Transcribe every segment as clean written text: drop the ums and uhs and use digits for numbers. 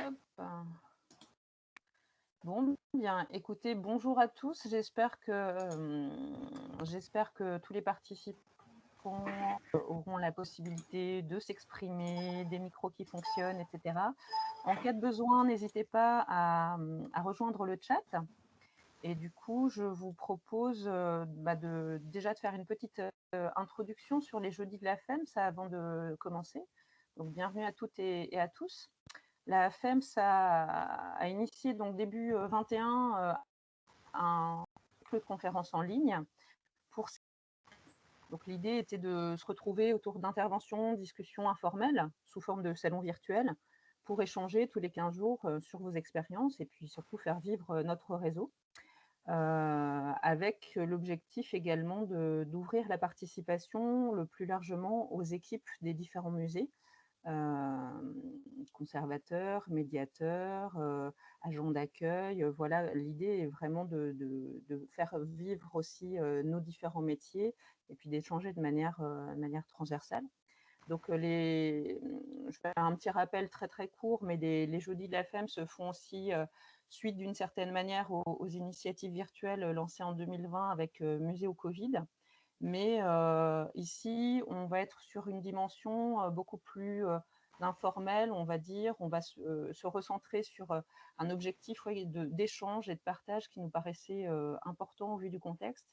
Hop. Bon, bien, écoutez, bonjour à tous. J'espère que tous les participants auront la possibilité de s'exprimer, des micros qui fonctionnent, et cetera. En cas de besoin, n'hésitez pas à rejoindre le chat. Et du coup, je vous propose déjà de faire une petite introduction sur les jeudis de la FEMS avant de commencer. Donc, bienvenue à toutes et à tous. La FEMS a initié donc début 21 un cycle de conférences en ligne. Donc l'idée était de se retrouver autour d'interventions, discussions informelles sous forme de salon virtuel pour échanger tous les 15 jours sur vos expériences et puis surtout faire vivre notre réseau. Avec l'objectif également d'ouvrir la participation le plus largement aux équipes des différents musées, conservateurs, médiateurs, agents d'accueil. Voilà, l'idée est vraiment de faire vivre aussi nos différents métiers et puis d'échanger de manière transversale. Donc, je fais un petit rappel très très court, mais les jeudis de la FEM se font aussi suite d'une certaine manière aux initiatives virtuelles lancées en 2020 avec Musée au Covid. Mais ici, on va être sur une dimension beaucoup plus informelle, on va dire. On va se recentrer sur un objectif d'échange et de partage qui nous paraissait important au vu du contexte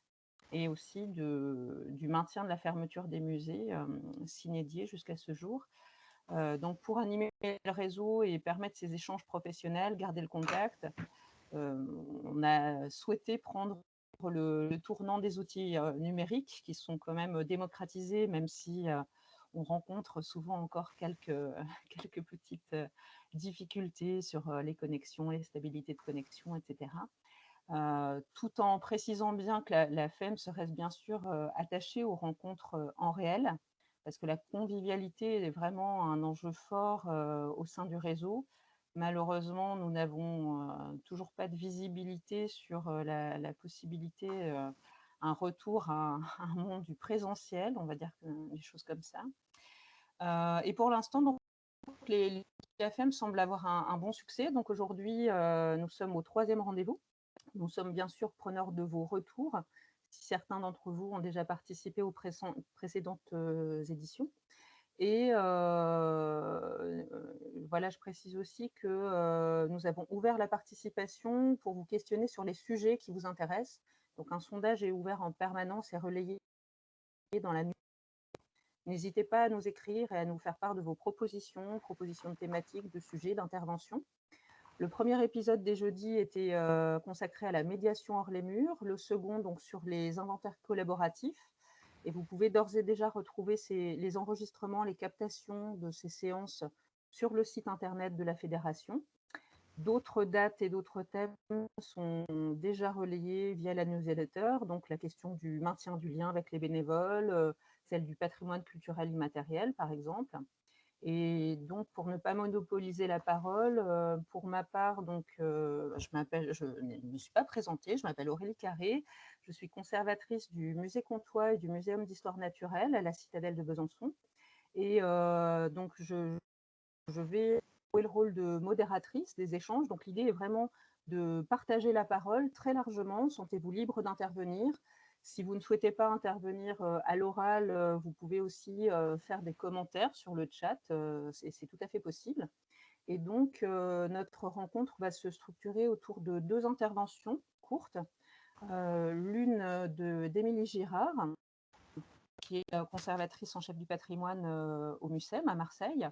et aussi du maintien de la fermeture des musées s'inédier jusqu'à ce jour. Donc, pour animer le réseau et permettre ces échanges professionnels, garder le contact, on a souhaité prendre le tournant des outils numériques qui sont quand même démocratisés, même si on rencontre souvent encore quelques, quelques petites difficultés sur les connexions, les stabilités de connexion, etc. Tout en précisant bien que la FEM se reste bien sûr attachée aux rencontres en réel, parce que la convivialité est vraiment un enjeu fort au sein du réseau. Malheureusement, nous n'avons toujours pas de visibilité sur la possibilité, un retour à un monde du présentiel, on va dire des choses comme ça. Et pour l'instant, donc, les FEM semblent avoir un bon succès. Donc aujourd'hui, nous sommes au 3e rendez-vous. Nous sommes bien sûr preneurs de vos retours, si certains d'entre vous ont déjà participé aux précédentes éditions. Et voilà, je précise aussi que nous avons ouvert la participation pour vous questionner sur les sujets qui vous intéressent. Donc un sondage est ouvert en permanence et relayé dans la nuit. N'hésitez pas à nous écrire et à nous faire part de vos propositions de thématiques, de sujets, d'intervention. Le premier épisode des jeudis était consacré à la médiation hors les murs, le second donc sur les inventaires collaboratifs. Et vous pouvez d'ores et déjà retrouver les enregistrements, les captations de ces séances sur le site internet de la Fédération. D'autres dates et d'autres thèmes sont déjà relayés via la newsletter, donc la question du maintien du lien avec les bénévoles, celle du patrimoine culturel immatériel par exemple. Et donc, pour ne pas monopoliser la parole, pour ma part, donc, je ne me suis pas présentée, je m'appelle Aurélie Carré, je suis conservatrice du musée Comtois et du Muséum d'histoire naturelle à la Citadelle de Besançon. Et donc, je vais jouer le rôle de modératrice des échanges. Donc, l'idée est vraiment de partager la parole très largement. Sentez-vous libre d'intervenir. Si vous ne souhaitez pas intervenir à l'oral, vous pouvez aussi faire des commentaires sur le chat. C'est tout à fait possible. Et donc, notre rencontre va se structurer autour de 2 interventions courtes. L'une d'Émilie Girard, qui est conservatrice en chef du patrimoine au MUSEM à Marseille,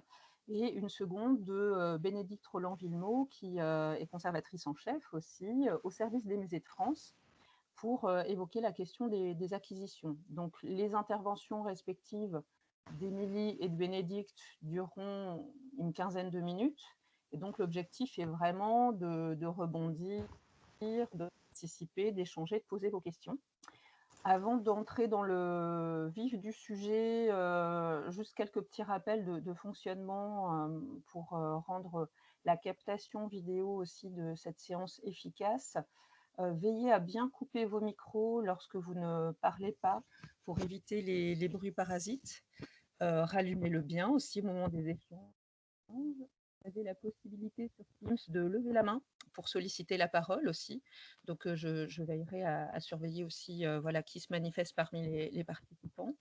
et une seconde de Bénédicte Roland-Villemot, qui est conservatrice en chef aussi au service des musées de France, pour évoquer la question des acquisitions. Donc, les interventions respectives d'Émilie et de Bénédicte dureront une quinzaine de minutes. Et donc, l'objectif est vraiment de rebondir, de participer, d'échanger, de poser vos questions. Avant d'entrer dans le vif du sujet, juste quelques petits rappels de fonctionnement pour rendre la captation vidéo aussi de cette séance efficace. Veillez à bien couper vos micros lorsque vous ne parlez pas pour éviter les bruits parasites. Rallumez-le bien aussi au moment des échanges. avez la possibilité sur Teams de lever la main pour solliciter la parole aussi. Donc, je veillerai à surveiller aussi voilà, qui se manifeste parmi les participants.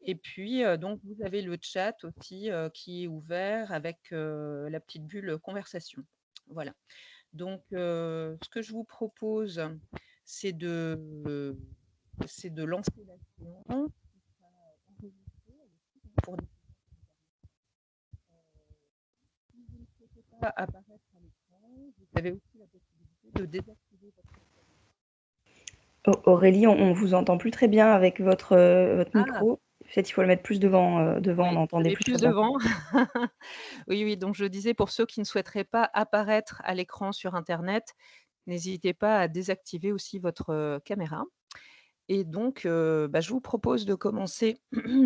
Et puis, donc, vous avez le chat aussi qui est ouvert avec la petite bulle conversation. Voilà. Donc, ce que je vous propose, c'est de lancer la séance pour pas apparaître à l'écran. Vous avez aussi la possibilité de désactiver votre Aurélie, on ne vous entend plus très bien avec votre micro. Peut-être qu'il faut le mettre plus devant, oui, on n'entendait plus très bien. devant. Oui, oui, donc je disais, pour ceux qui ne souhaiteraient pas apparaître à l'écran sur Internet, n'hésitez pas à désactiver aussi votre caméra. Et donc, je vous propose de commencer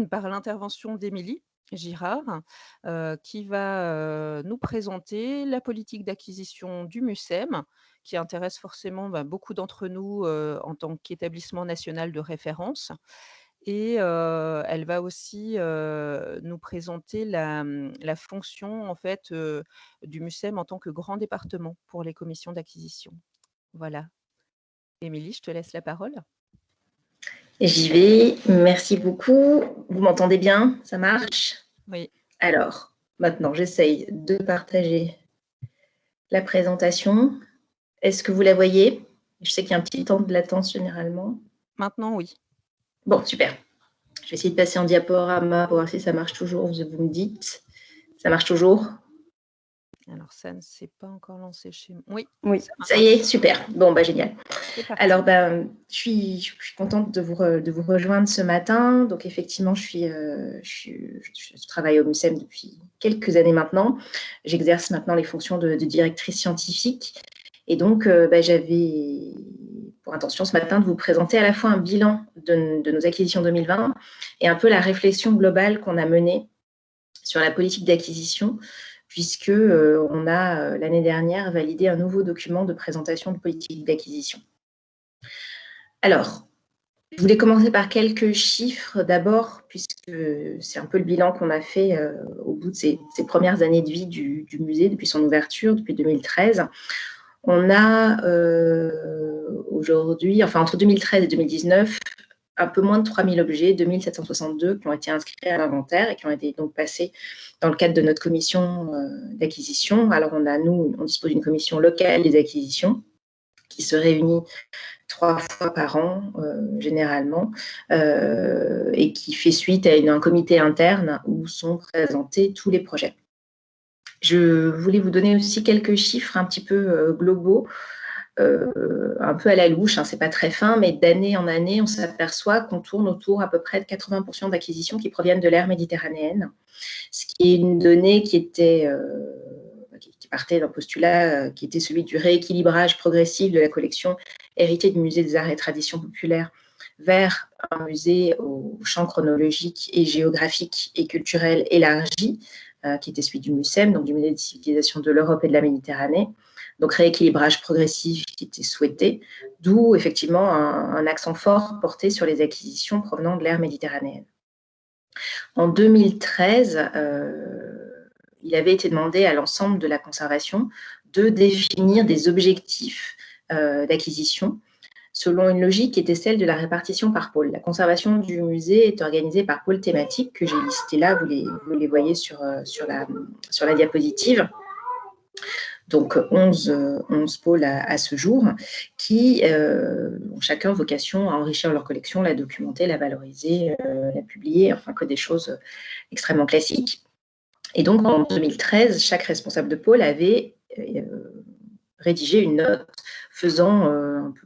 par l'intervention d'Émilie Girard, qui va nous présenter la politique d'acquisition du MUCEM, qui intéresse forcément beaucoup d'entre nous en tant qu'établissement national de référence. Et elle va aussi nous présenter la fonction en fait du MUCEM en tant que grand département pour les commissions d'acquisition. Voilà. Émilie, je te laisse la parole. J'y vais. Merci beaucoup. Vous m'entendez bien? Ça marche? Oui. Alors, maintenant, j'essaye de partager la présentation. Est-ce que vous la voyez? Je sais qu'il y a un petit temps de latence généralement. Maintenant, oui. Bon, super. Je vais essayer de passer en diaporama pour voir si ça marche toujours. Vous me dites. Ça marche toujours? Alors, ça ne s'est pas encore lancé chez moi. Oui, oui. Ça y est, super. Bon, génial. Alors, je suis contente de vous rejoindre ce matin. Donc, effectivement, je travaille au MUCEM depuis quelques années maintenant. J'exerce maintenant les fonctions de directrice scientifique. Et donc, j'avais pour intention ce matin de vous présenter à la fois un bilan de nos acquisitions 2020 et un peu la réflexion globale qu'on a menée sur la politique d'acquisition, puisque on a l'année dernière validé un nouveau document de présentation de politique d'acquisition. Alors, je voulais commencer par quelques chiffres d'abord, puisque c'est un peu le bilan qu'on a fait au bout de ces premières années de vie du musée, depuis son ouverture, depuis 2013. On a aujourd'hui, enfin entre 2013 et 2019, un peu moins de 3000 objets, 2762, qui ont été inscrits à l'inventaire et qui ont été donc passés dans le cadre de notre commission d'acquisition. Alors, on dispose d'une commission locale des acquisitions qui se réunit 3 fois par an, généralement, et qui fait suite à un comité interne où sont présentés tous les projets. Je voulais vous donner aussi quelques chiffres un petit peu globaux, un peu à la louche, hein, c'est pas très fin, mais d'année en année, on s'aperçoit qu'on tourne autour à peu près de 80% d'acquisitions qui proviennent de l'ère méditerranéenne, ce qui est une donnée qui partait d'un postulat qui était celui du rééquilibrage progressif de la collection héritée du musée des arts et traditions populaires vers un musée au champ chronologique et géographique et culturel élargi, qui était celui du MUCEM, donc du musée des civilisations de l'Europe et de la Méditerranée. Donc rééquilibrage progressif qui était souhaité, d'où effectivement un accent fort porté sur les acquisitions provenant de l'ère méditerranéenne. En 2013, il avait été demandé à l'ensemble de la conservation de définir des objectifs d'acquisition selon une logique qui était celle de la répartition par pôle. La conservation du musée est organisée par pôle thématique que j'ai listé là, vous les voyez sur la diapositive. Donc 11 pôles à ce jour, qui ont chacun vocation à enrichir leur collection, la documenter, la valoriser, la publier, enfin que des choses extrêmement classiques. Et donc en 2013, chaque responsable de pôle avait rédigé une note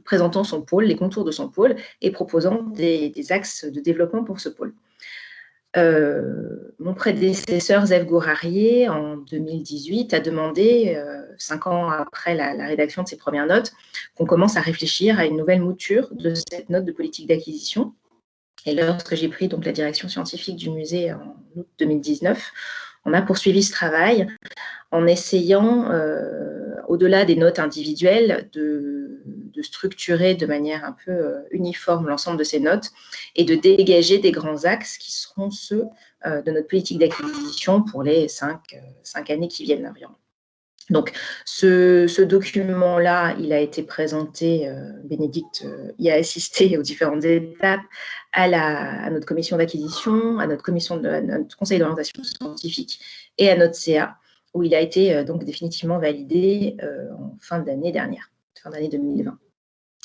présentant son pôle, les contours de son pôle, et proposant des axes de développement pour ce pôle. Mon prédécesseur, Zef Gourarier, en 2018, a demandé, 5 ans après la rédaction de ses premières notes, qu'on commence à réfléchir à une nouvelle mouture de cette note de politique d'acquisition. Et lorsque j'ai pris donc la direction scientifique du musée en août 2019, on a poursuivi ce travail en essayant, au-delà des notes individuelles, de structurer de manière un peu uniforme l'ensemble de ces notes et de dégager des grands axes qui seront ceux de notre politique d'acquisition pour les 5 années qui viennent environ. Donc, ce document-là, il a été présenté, Bénédicte y a assisté aux différentes étapes, à notre commission d'acquisition, à notre conseil d'orientation scientifique et à notre CA, où il a été donc définitivement validé en fin d'année dernière, fin d'année 2020.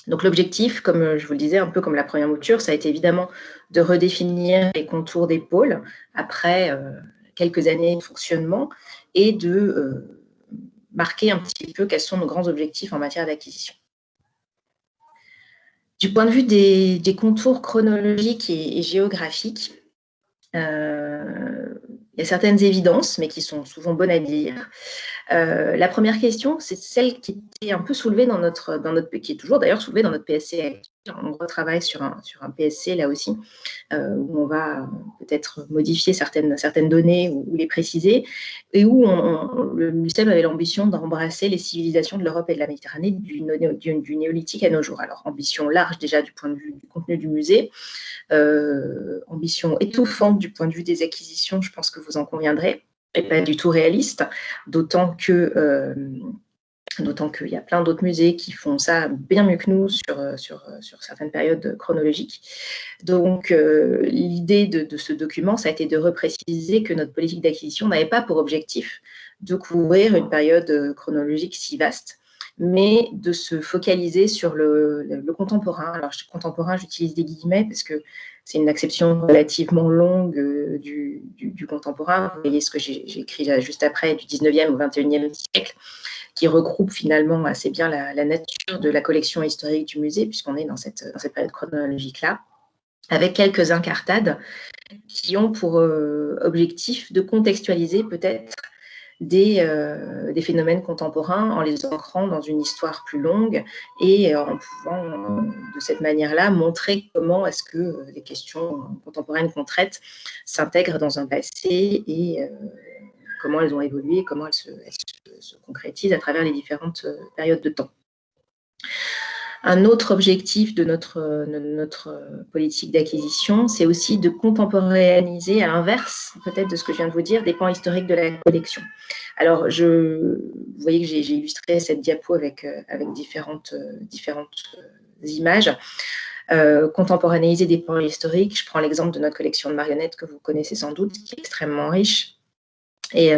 Donc l'objectif, comme je vous le disais, un peu comme la première mouture, ça a été évidemment de redéfinir les contours des pôles après quelques années de fonctionnement et de marquer un petit peu quels sont nos grands objectifs en matière d'acquisition. Du point de vue des contours chronologiques et géographiques, il y a certaines évidences, mais qui sont souvent bonnes à dire. La première question, c'est celle qui était un peu soulevée qui est toujours d'ailleurs soulevée dans notre PSC actuel. On retravaille sur un PSC là aussi, où on va peut-être modifier certaines données ou les préciser, et où le MUCEM avait l'ambition d'embrasser les civilisations de l'Europe et de la Méditerranée du néolithique à nos jours. Alors, ambition large déjà du point de vue du contenu du musée, ambition étouffante du point de vue des acquisitions, je pense que vous en conviendrez, et pas du tout réaliste, d'autant qu'il y a plein d'autres musées qui font ça bien mieux que nous sur certaines périodes chronologiques. Donc, l'idée de ce document, ça a été de repréciser que notre politique d'acquisition n'avait pas pour objectif de couvrir une période chronologique si vaste, mais de se focaliser sur le contemporain. Alors, contemporain, j'utilise des guillemets parce que c'est une acception relativement longue du contemporain. Vous voyez ce que j'ai écrit juste après, du 19e au 21e siècle, qui regroupe finalement assez bien la nature de la collection historique du musée, puisqu'on est dans cette période chronologique-là, avec quelques incartades qui ont pour objectif de contextualiser peut-être des phénomènes contemporains en les ancrant dans une histoire plus longue et en pouvant de cette manière-là montrer comment est-ce que les questions contemporaines qu'on traite s'intègrent dans un passé et comment elles ont évolué, comment elles se concrétisent à travers les différentes périodes de temps. Un autre objectif de notre politique d'acquisition, c'est aussi de contemporanéiser, à l'inverse peut-être de ce que je viens de vous dire, des pans historiques de la collection. Alors, vous voyez que j'ai illustré cette diapo avec différentes images. Contemporanéiser des pans historiques, je prends l'exemple de notre collection de marionnettes que vous connaissez sans doute, qui est extrêmement riche. Et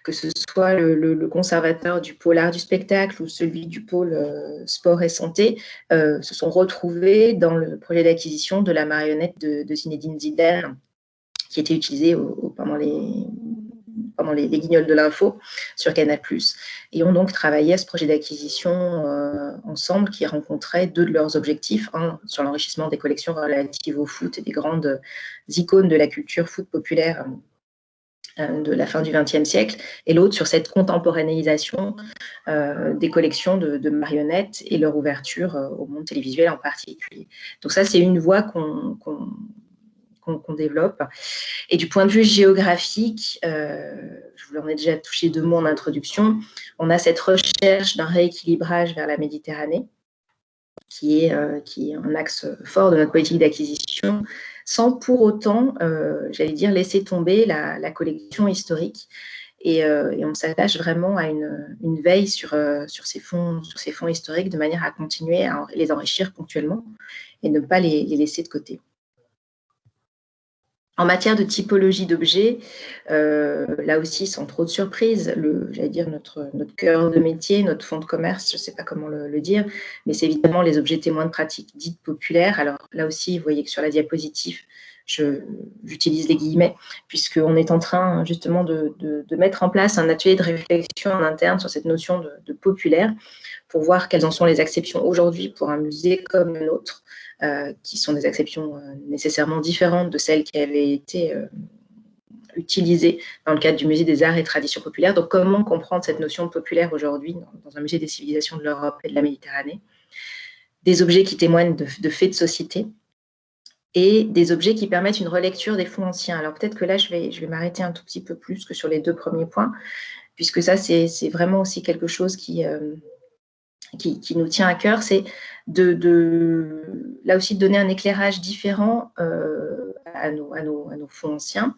que ce soit le conservateur du pôle art du spectacle ou celui du pôle sport et santé, se sont retrouvés dans le projet d'acquisition de la marionnette de Zinedine Zidane, qui était utilisée pendant les Guignols de l'info sur Canal+. Et ont donc travaillé à ce projet d'acquisition ensemble, qui rencontrait deux de leurs objectifs, un sur l'enrichissement des collections relatives au foot et des grandes icônes de la culture foot populaire de la fin du XXe siècle, et l'autre sur cette contemporanéisation des collections de marionnettes et leur ouverture au monde télévisuel en particulier. Donc ça, c'est une voie qu'on développe. Et du point de vue géographique, je vous en ai déjà touché deux mots en introduction, on a cette recherche d'un rééquilibrage vers la Méditerranée, qui est un axe fort de notre politique d'acquisition, sans pour autant, j'allais dire, laisser tomber la collection historique. Et on s'attache vraiment à une veille sur ces fonds historiques, de manière à continuer à les enrichir ponctuellement et ne pas les laisser de côté. En matière de typologie d'objets, là aussi, sans trop de surprise, j'allais dire notre cœur de métier, notre fonds de commerce, je ne sais pas comment le dire, mais c'est évidemment les objets témoins de pratiques dites populaires. Alors là aussi, vous voyez que sur la diapositive, j'utilise les guillemets, puisqu'on est en train justement de mettre en place un atelier de réflexion en interne sur cette notion de populaire, pour voir quelles en sont les acceptions aujourd'hui pour un musée comme le nôtre, qui sont des acceptions nécessairement différentes de celles qui avaient été utilisées dans le cadre du musée des arts et traditions populaires. Donc, comment comprendre cette notion de populaire aujourd'hui dans un musée des civilisations de l'Europe et de la Méditerranée? Des objets qui témoignent de faits de société, et des objets qui permettent une relecture des fonds anciens. Alors peut-être que là, je vais m'arrêter un tout petit peu plus que sur les 2 premiers points, puisque ça, c'est vraiment aussi quelque chose qui nous tient à cœur, c'est là aussi de donner un éclairage différent à nos fonds anciens.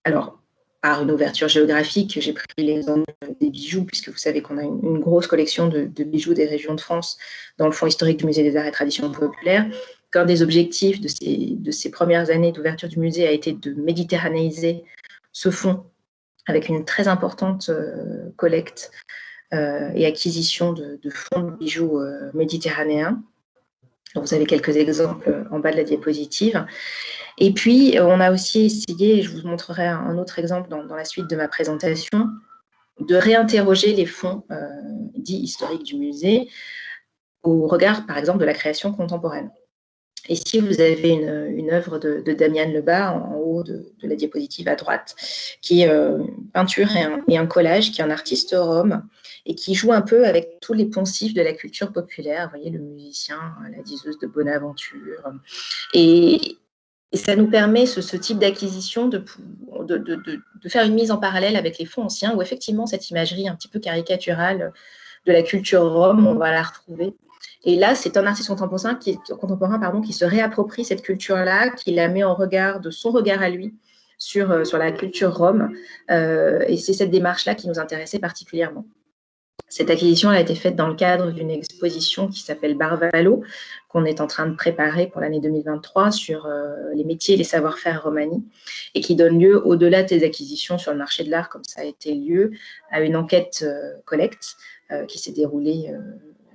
Alors, par une ouverture géographique, j'ai pris l'exemple des bijoux, puisque vous savez qu'on a une grosse collection de bijoux des régions de France dans le fonds historique du Musée des Arts et Traditions Populaires. Qu'un des objectifs de ces premières années d'ouverture du musée a été de méditerranéiser ce fonds avec une très importante collecte et acquisition de fonds de bijoux méditerranéens. Donc, vous avez quelques exemples en bas de la diapositive. Et puis, on a aussi essayé, et je vous montrerai un autre exemple dans la suite de ma présentation, de réinterroger les fonds dits historiques du musée au regard, par exemple, de la création contemporaine. Ici, vous avez une œuvre de Damian Lebas en haut de la diapositive à droite, qui est une peinture et un collage, qui est un artiste rome et qui joue un peu avec tous les poncifs de la culture populaire. Vous voyez, le musicien, la diseuse de Bonaventure. Et ça nous permet, ce type d'acquisition, de faire une mise en parallèle avec les fonds anciens, où effectivement, cette imagerie un petit peu caricaturale de la culture rome, on va la retrouver. Et là, c'est un artiste contemporain qui se réapproprie cette culture-là, qui la met en regard de son regard à lui sur la culture rome. Et c'est cette démarche-là qui nous intéressait particulièrement. Cette acquisition a été faite dans le cadre d'une exposition qui s'appelle Barvalo, qu'on est en train de préparer pour l'année 2023 sur les métiers et les savoir-faire romani, et qui donne lieu, au-delà des acquisitions sur le marché de l'art, comme ça a été lieu, à une enquête collecte qui s'est déroulée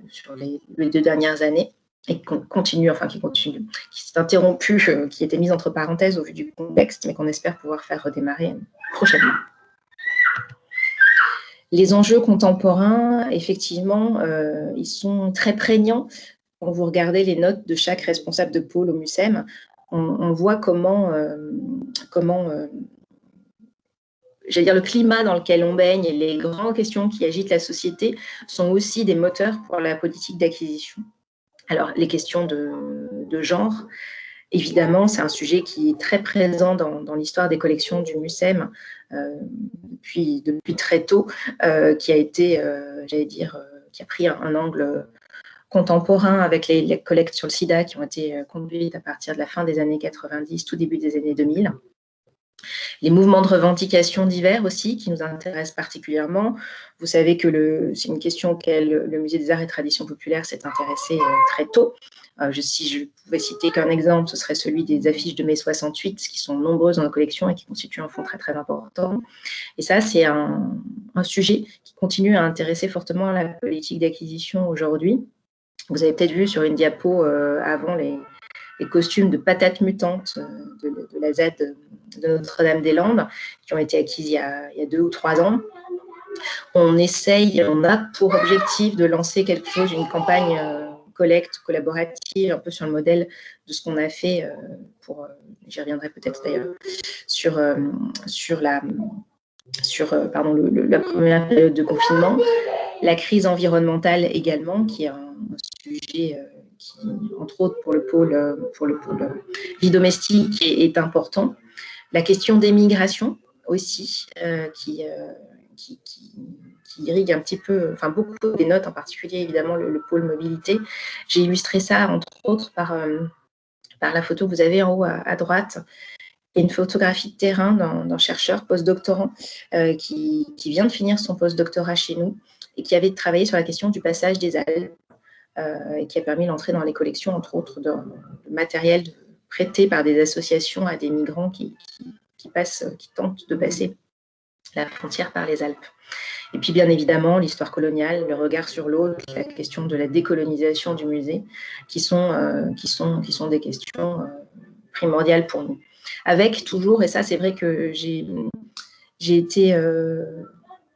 sur les 2 dernières années et qui s'est interrompue, qui était mise entre parenthèses au vu du contexte, mais qu'on espère pouvoir faire redémarrer prochainement. Les enjeux contemporains, effectivement, ils sont très prégnants. Quand vous regardez les notes de chaque responsable de pôle au MUCEM, on voit comment j'allais dire, le climat dans lequel on baigne et les grandes questions qui agitent la société sont aussi des moteurs pour la politique d'acquisition. Alors, les questions de genre, évidemment, c'est un sujet qui est très présent dans l'histoire des collections du MUCEM depuis très tôt, qui a été, qui a pris un angle contemporain avec les collectes sur le sida qui ont été conduites à partir de la fin des années 90, tout début des années 2000. Les mouvements de revendication divers aussi, qui nous intéressent particulièrement. Vous savez que c'est une question auquel le Musée des Arts et Traditions Populaires s'est intéressé très tôt. Si je pouvais citer qu'un exemple, ce serait celui des affiches de mai 68, qui sont nombreuses dans nos collections et qui constituent un fonds très, très important. Et ça, c'est un sujet qui continue à intéresser fortement la politique d'acquisition aujourd'hui. Vous avez peut-être vu sur une diapo avant les costumes de patates mutantes de la Z de Notre-Dame-des-Landes, qui ont été acquises il y a 2 ou 3 ans. On a pour objectif de lancer quelque chose, une campagne collecte collaborative, un peu sur le modèle de ce qu'on a fait j'y reviendrai peut-être d'ailleurs, sur la première période de confinement, la crise environnementale également, qui est un sujet qui, entre autres, pour le pôle vie domestique est important. La question des migrations aussi, qui irrigue un petit peu, enfin beaucoup des notes, en particulier évidemment le pôle mobilité. J'ai illustré ça, entre autres, par la photo que vous avez en haut à droite. Il y a une photographie de terrain d'un chercheur postdoctorant qui vient de finir son postdoctorat chez nous et qui avait travaillé sur la question du passage des Alpes et qui a permis l'entrée dans les collections, entre autres, de matériel prêté par des associations à des migrants qui tentent de passer la frontière par les Alpes. Et puis, bien évidemment, l'histoire coloniale, le regard sur l'autre, la question de la décolonisation du musée, qui sont des questions primordiales pour nous. Avec toujours, et ça, c'est vrai que j'ai été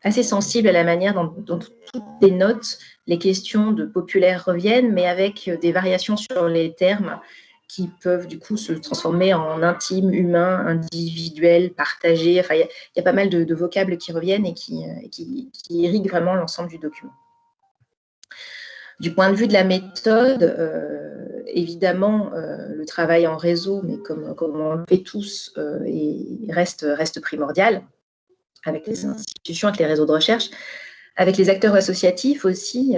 assez sensible à la manière dont toutes les notes, les questions de populaire reviennent, mais avec des variations sur les termes qui peuvent du coup se transformer en intime, humain, individuel, partagé. Enfin, il y a pas mal de vocables qui reviennent et qui irriguent vraiment l'ensemble du document. Du point de vue de la méthode, évidemment, le travail en réseau, mais comme on le fait tous, reste primordial avec les institutions, avec les réseaux de recherche. Avec les acteurs associatifs aussi,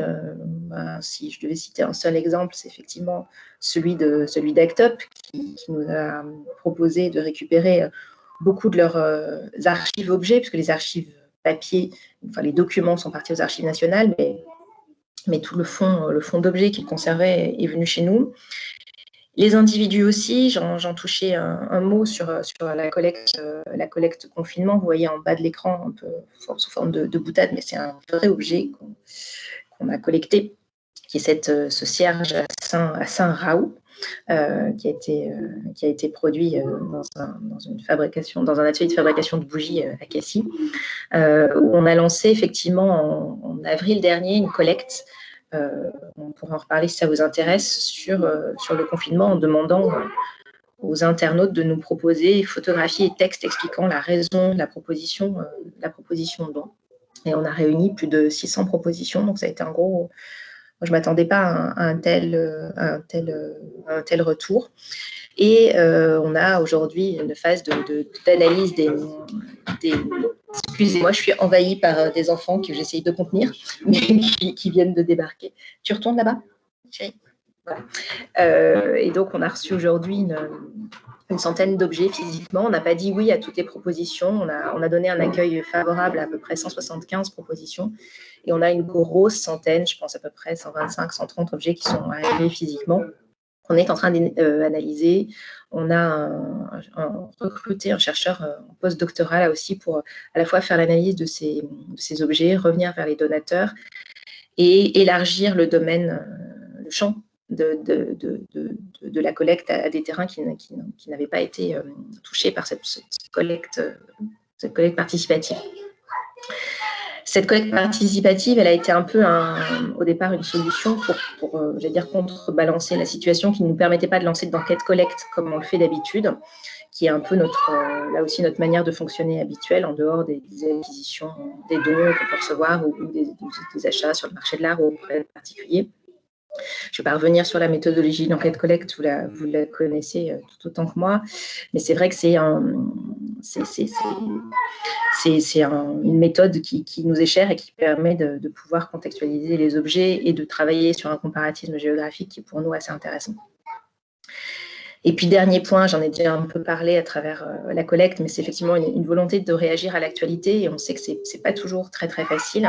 si je devais citer un seul exemple, c'est effectivement celui d'ACTUP qui nous a proposé de récupérer beaucoup de leurs archives objets, puisque les archives papier, enfin les documents sont partis aux archives nationales, mais tout le fond d'objets qu'ils conservaient est venu chez nous. Les individus aussi, j'en touchais un mot sur la collecte confinement. Vous voyez en bas de l'écran, un peu sous forme de boutade, mais c'est un vrai objet qu'on a collecté, qui est ce cierge à Saint-Raoult, qui a été produit dans un atelier de fabrication de bougies à Cassis, où on a lancé effectivement en avril dernier une collecte. On pourra en reparler si ça vous intéresse, sur le confinement, en demandant aux internautes de nous proposer photographies et textes expliquant la raison de la proposition de don. Et on a réuni plus de 600 propositions, donc ça a été un gros... Moi, je ne m'attendais pas à un tel retour. Et on a aujourd'hui une phase d'analyse des... Excusez-moi, je suis envahie par des enfants que j'essaye de contenir, mais qui viennent de débarquer. Tu retournes là-bas, chérie ? Voilà. Et donc, on a reçu aujourd'hui une centaine d'objets physiquement. On n'a pas dit oui à toutes les propositions. On a donné un accueil favorable à peu près 175 propositions. Et on a une grosse centaine, je pense à peu près 125, 130 objets qui sont arrivés physiquement. On est en train d'analyser. On a recruté un chercheur en post-doctorat là aussi pour à la fois faire l'analyse de ces objets, revenir vers les donateurs et élargir le domaine, le champ de la collecte à des terrains qui n'avaient pas été touchés par cette collecte participative. Cette collecte participative, elle a été un peu au départ une solution pour j'allais dire, contrebalancer la situation qui ne nous permettait pas de lancer d'enquête collecte comme on le fait d'habitude, qui est un peu là aussi notre manière de fonctionner habituelle, en dehors des acquisitions, des dons qu'on peut recevoir ou des achats sur le marché de l'art ou auprès de particuliers. Je ne vais pas revenir sur la méthodologie de l'enquête collecte, vous la connaissez tout autant que moi, mais c'est vrai que c'est une méthode qui nous est chère et qui permet de pouvoir contextualiser les objets et de travailler sur un comparatisme géographique qui est pour nous assez intéressant. Et puis, dernier point, j'en ai déjà un peu parlé à travers la collecte, mais c'est effectivement une volonté de réagir à l'actualité et on sait que ce n'est pas toujours très, très facile.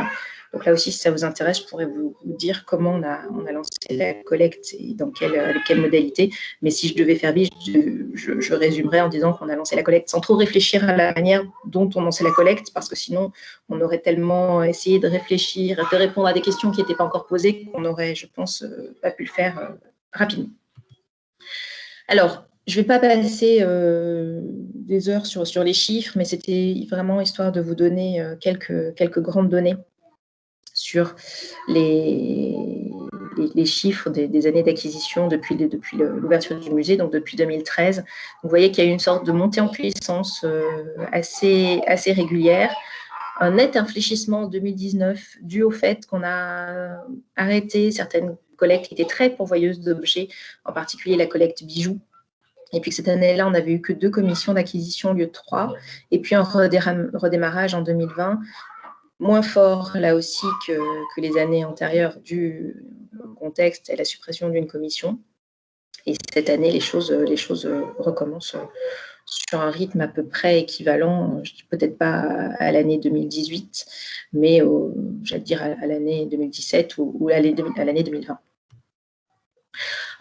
Donc là aussi, si ça vous intéresse, je pourrais vous dire comment on a lancé la collecte et avec quelle modalité. Mais si je devais faire vite, je résumerais en disant qu'on a lancé la collecte sans trop réfléchir à la manière dont on lançait la collecte, parce que sinon, on aurait tellement essayé de réfléchir, de répondre à des questions qui n'étaient pas encore posées, qu'on n'aurait, je pense, pas pu le faire rapidement. Alors, je ne vais pas passer des heures sur les chiffres, mais c'était vraiment histoire de vous donner quelques grandes données sur les chiffres des années d'acquisition depuis l'ouverture du musée, donc depuis 2013. Vous voyez qu'il y a eu une sorte de montée en puissance assez régulière, un net infléchissement en 2019 dû au fait qu'on a arrêté certaines collectes qui étaient très pourvoyeuses d'objets, en particulier la collecte bijoux. Et puis que cette année-là, on n'avait eu que 2 commissions d'acquisition au lieu de 3, et puis un redémarrage en 2020, moins fort là aussi que les années antérieures dû au contexte et à la suppression d'une commission. Et cette année, les choses recommencent sur un rythme à peu près équivalent, peut-être pas à l'année 2018, mais j'allais dire à l'année 2017 ou à l'année 2020.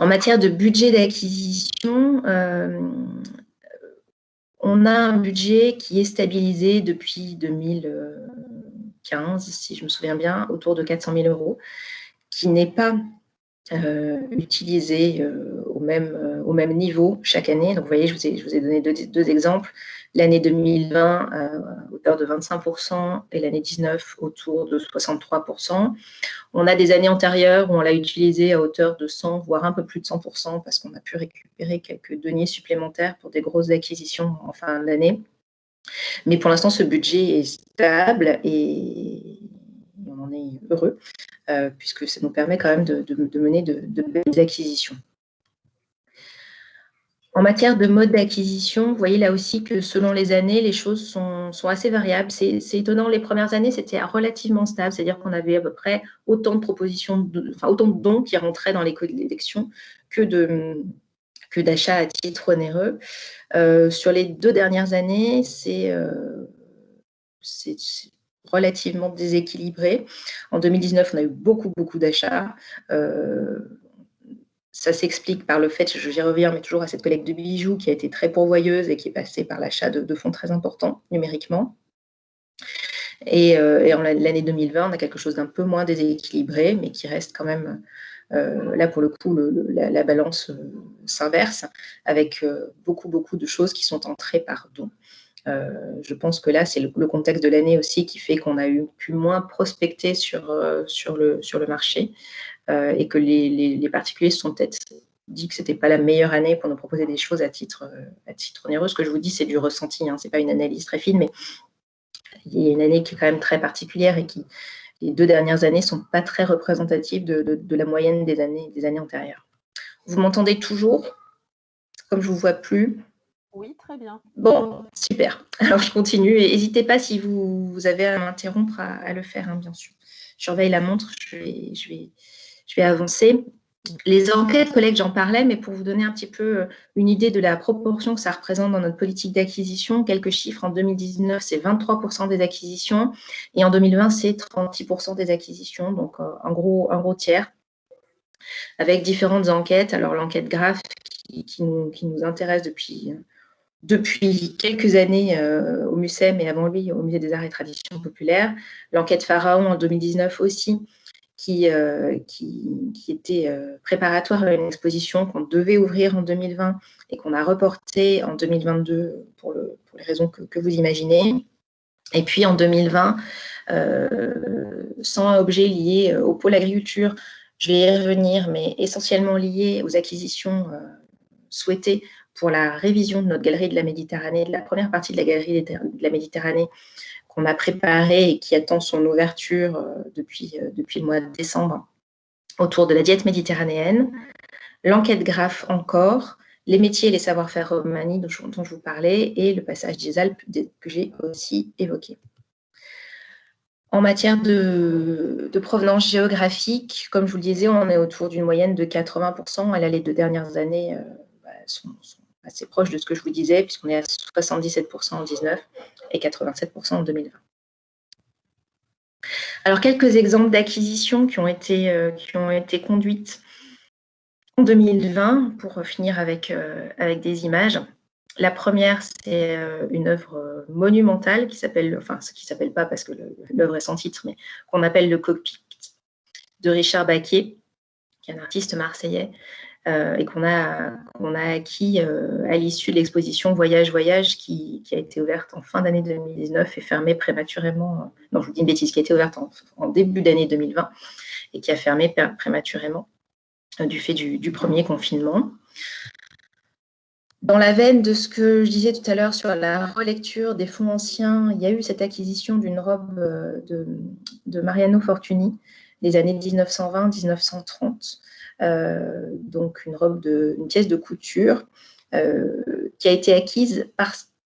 En matière de budget d'acquisition, on a un budget qui est stabilisé depuis 2015, si je me souviens bien, autour de 400 000 €, qui n'est pas utilisé au même niveau chaque année. Donc, vous voyez, je vous ai donné deux exemples. L'année 2020 à hauteur de 25% et l'année 19 autour de 63%. On a des années antérieures où on l'a utilisé à hauteur de 100, voire un peu plus de 100%, parce qu'on a pu récupérer quelques deniers supplémentaires pour des grosses acquisitions en fin d'année. Mais pour l'instant, ce budget est stable et on en est heureux, puisque ça nous permet quand même de mener de belles acquisitions. En matière de mode d'acquisition, vous voyez là aussi que selon les années, les choses sont assez variables. C'est étonnant, les premières années, c'était relativement stable, c'est-à-dire qu'on avait à peu près autant de propositions, autant de dons qui rentraient dans les collections que d'achats à titre onéreux. Sur les 2 dernières années, c'est relativement déséquilibré. En 2019, on a eu beaucoup d'achats. Ça s'explique par le fait, j'y reviens, mais toujours à cette collecte de bijoux qui a été très pourvoyeuse et qui est passée par l'achat de fonds très importants numériquement. Et en l'année 2020, on a quelque chose d'un peu moins déséquilibré, mais qui reste quand même, là pour le coup, la balance s'inverse, avec beaucoup de choses qui sont entrées par dons. Je pense que là, c'est le contexte de l'année aussi qui fait qu'on a pu moins prospecter sur le marché, et que les particuliers se sont peut-être dit que ce n'était pas la meilleure année pour nous proposer des choses à titre onéreux. Ce que je vous dis, c'est du ressenti, hein, ce n'est pas une analyse très fine, mais il y a une année qui est quand même très particulière et qui, les 2 dernières années, ne sont pas très représentatives de la moyenne des années antérieures. Vous m'entendez toujours? Comme je ne vous vois plus. Oui, très bien. Bon, super. Alors, je continue. Et n'hésitez pas, si vous avez à m'interrompre, à le faire, hein, bien sûr. Je surveille la montre, je vais avancer. Les enquêtes, collègues, j'en parlais, mais pour vous donner un petit peu une idée de la proportion que ça représente dans notre politique d'acquisition, quelques chiffres. En 2019, c'est 23% des acquisitions, et en 2020, c'est 36% des acquisitions, donc un gros tiers, avec différentes enquêtes. Alors, l'enquête GRAF, qui nous intéresse depuis quelques années au MUCEM et avant lui au Musée des Arts et Traditions Populaires. L'enquête Pharaon en 2019 aussi, qui était préparatoire à une exposition qu'on devait ouvrir en 2020 et qu'on a reportée en 2022 pour les raisons que vous imaginez. Et puis en 2020, 100 objets liés au pôle agriculture, je vais y revenir, mais essentiellement liés aux acquisitions souhaitées pour la révision de notre galerie de la Méditerranée, de la première partie de la galerie de la Méditerranée, qu'on a préparée et qui attend son ouverture depuis le mois de décembre, autour de la diète méditerranéenne. L'enquête GRAF encore, les métiers et les savoir-faire Romani dont je vous parlais, et le passage des Alpes que j'ai aussi évoqué. En matière de provenance géographique, comme je vous le disais, on est autour d'une moyenne de 80%. Et là, les 2 dernières années sont assez proches de ce que je vous disais, puisqu'on est à 77% en 2019 et 87% en 2020. Alors, quelques exemples d'acquisitions qui ont été conduites en 2020, pour finir avec des images. La première, c'est une œuvre monumentale qui s'appelle pas parce que l'œuvre est sans titre, mais qu'on appelle le Cockpit de Richard Baquet, qui est un artiste marseillais, et qu'on a acquis à l'issue de l'exposition Voyage, qui a été ouverte en fin d'année 2019 et fermée prématurément. Non, je vous dis une bêtise, qui a été ouverte en début d'année 2020 et qui a fermé prématurément du fait du premier confinement. Dans la veine de ce que je disais tout à l'heure sur la relecture des fonds anciens, il y a eu cette acquisition d'une robe de Mariano Fortuny des années 1920-1930, donc une pièce de couture qui a été acquise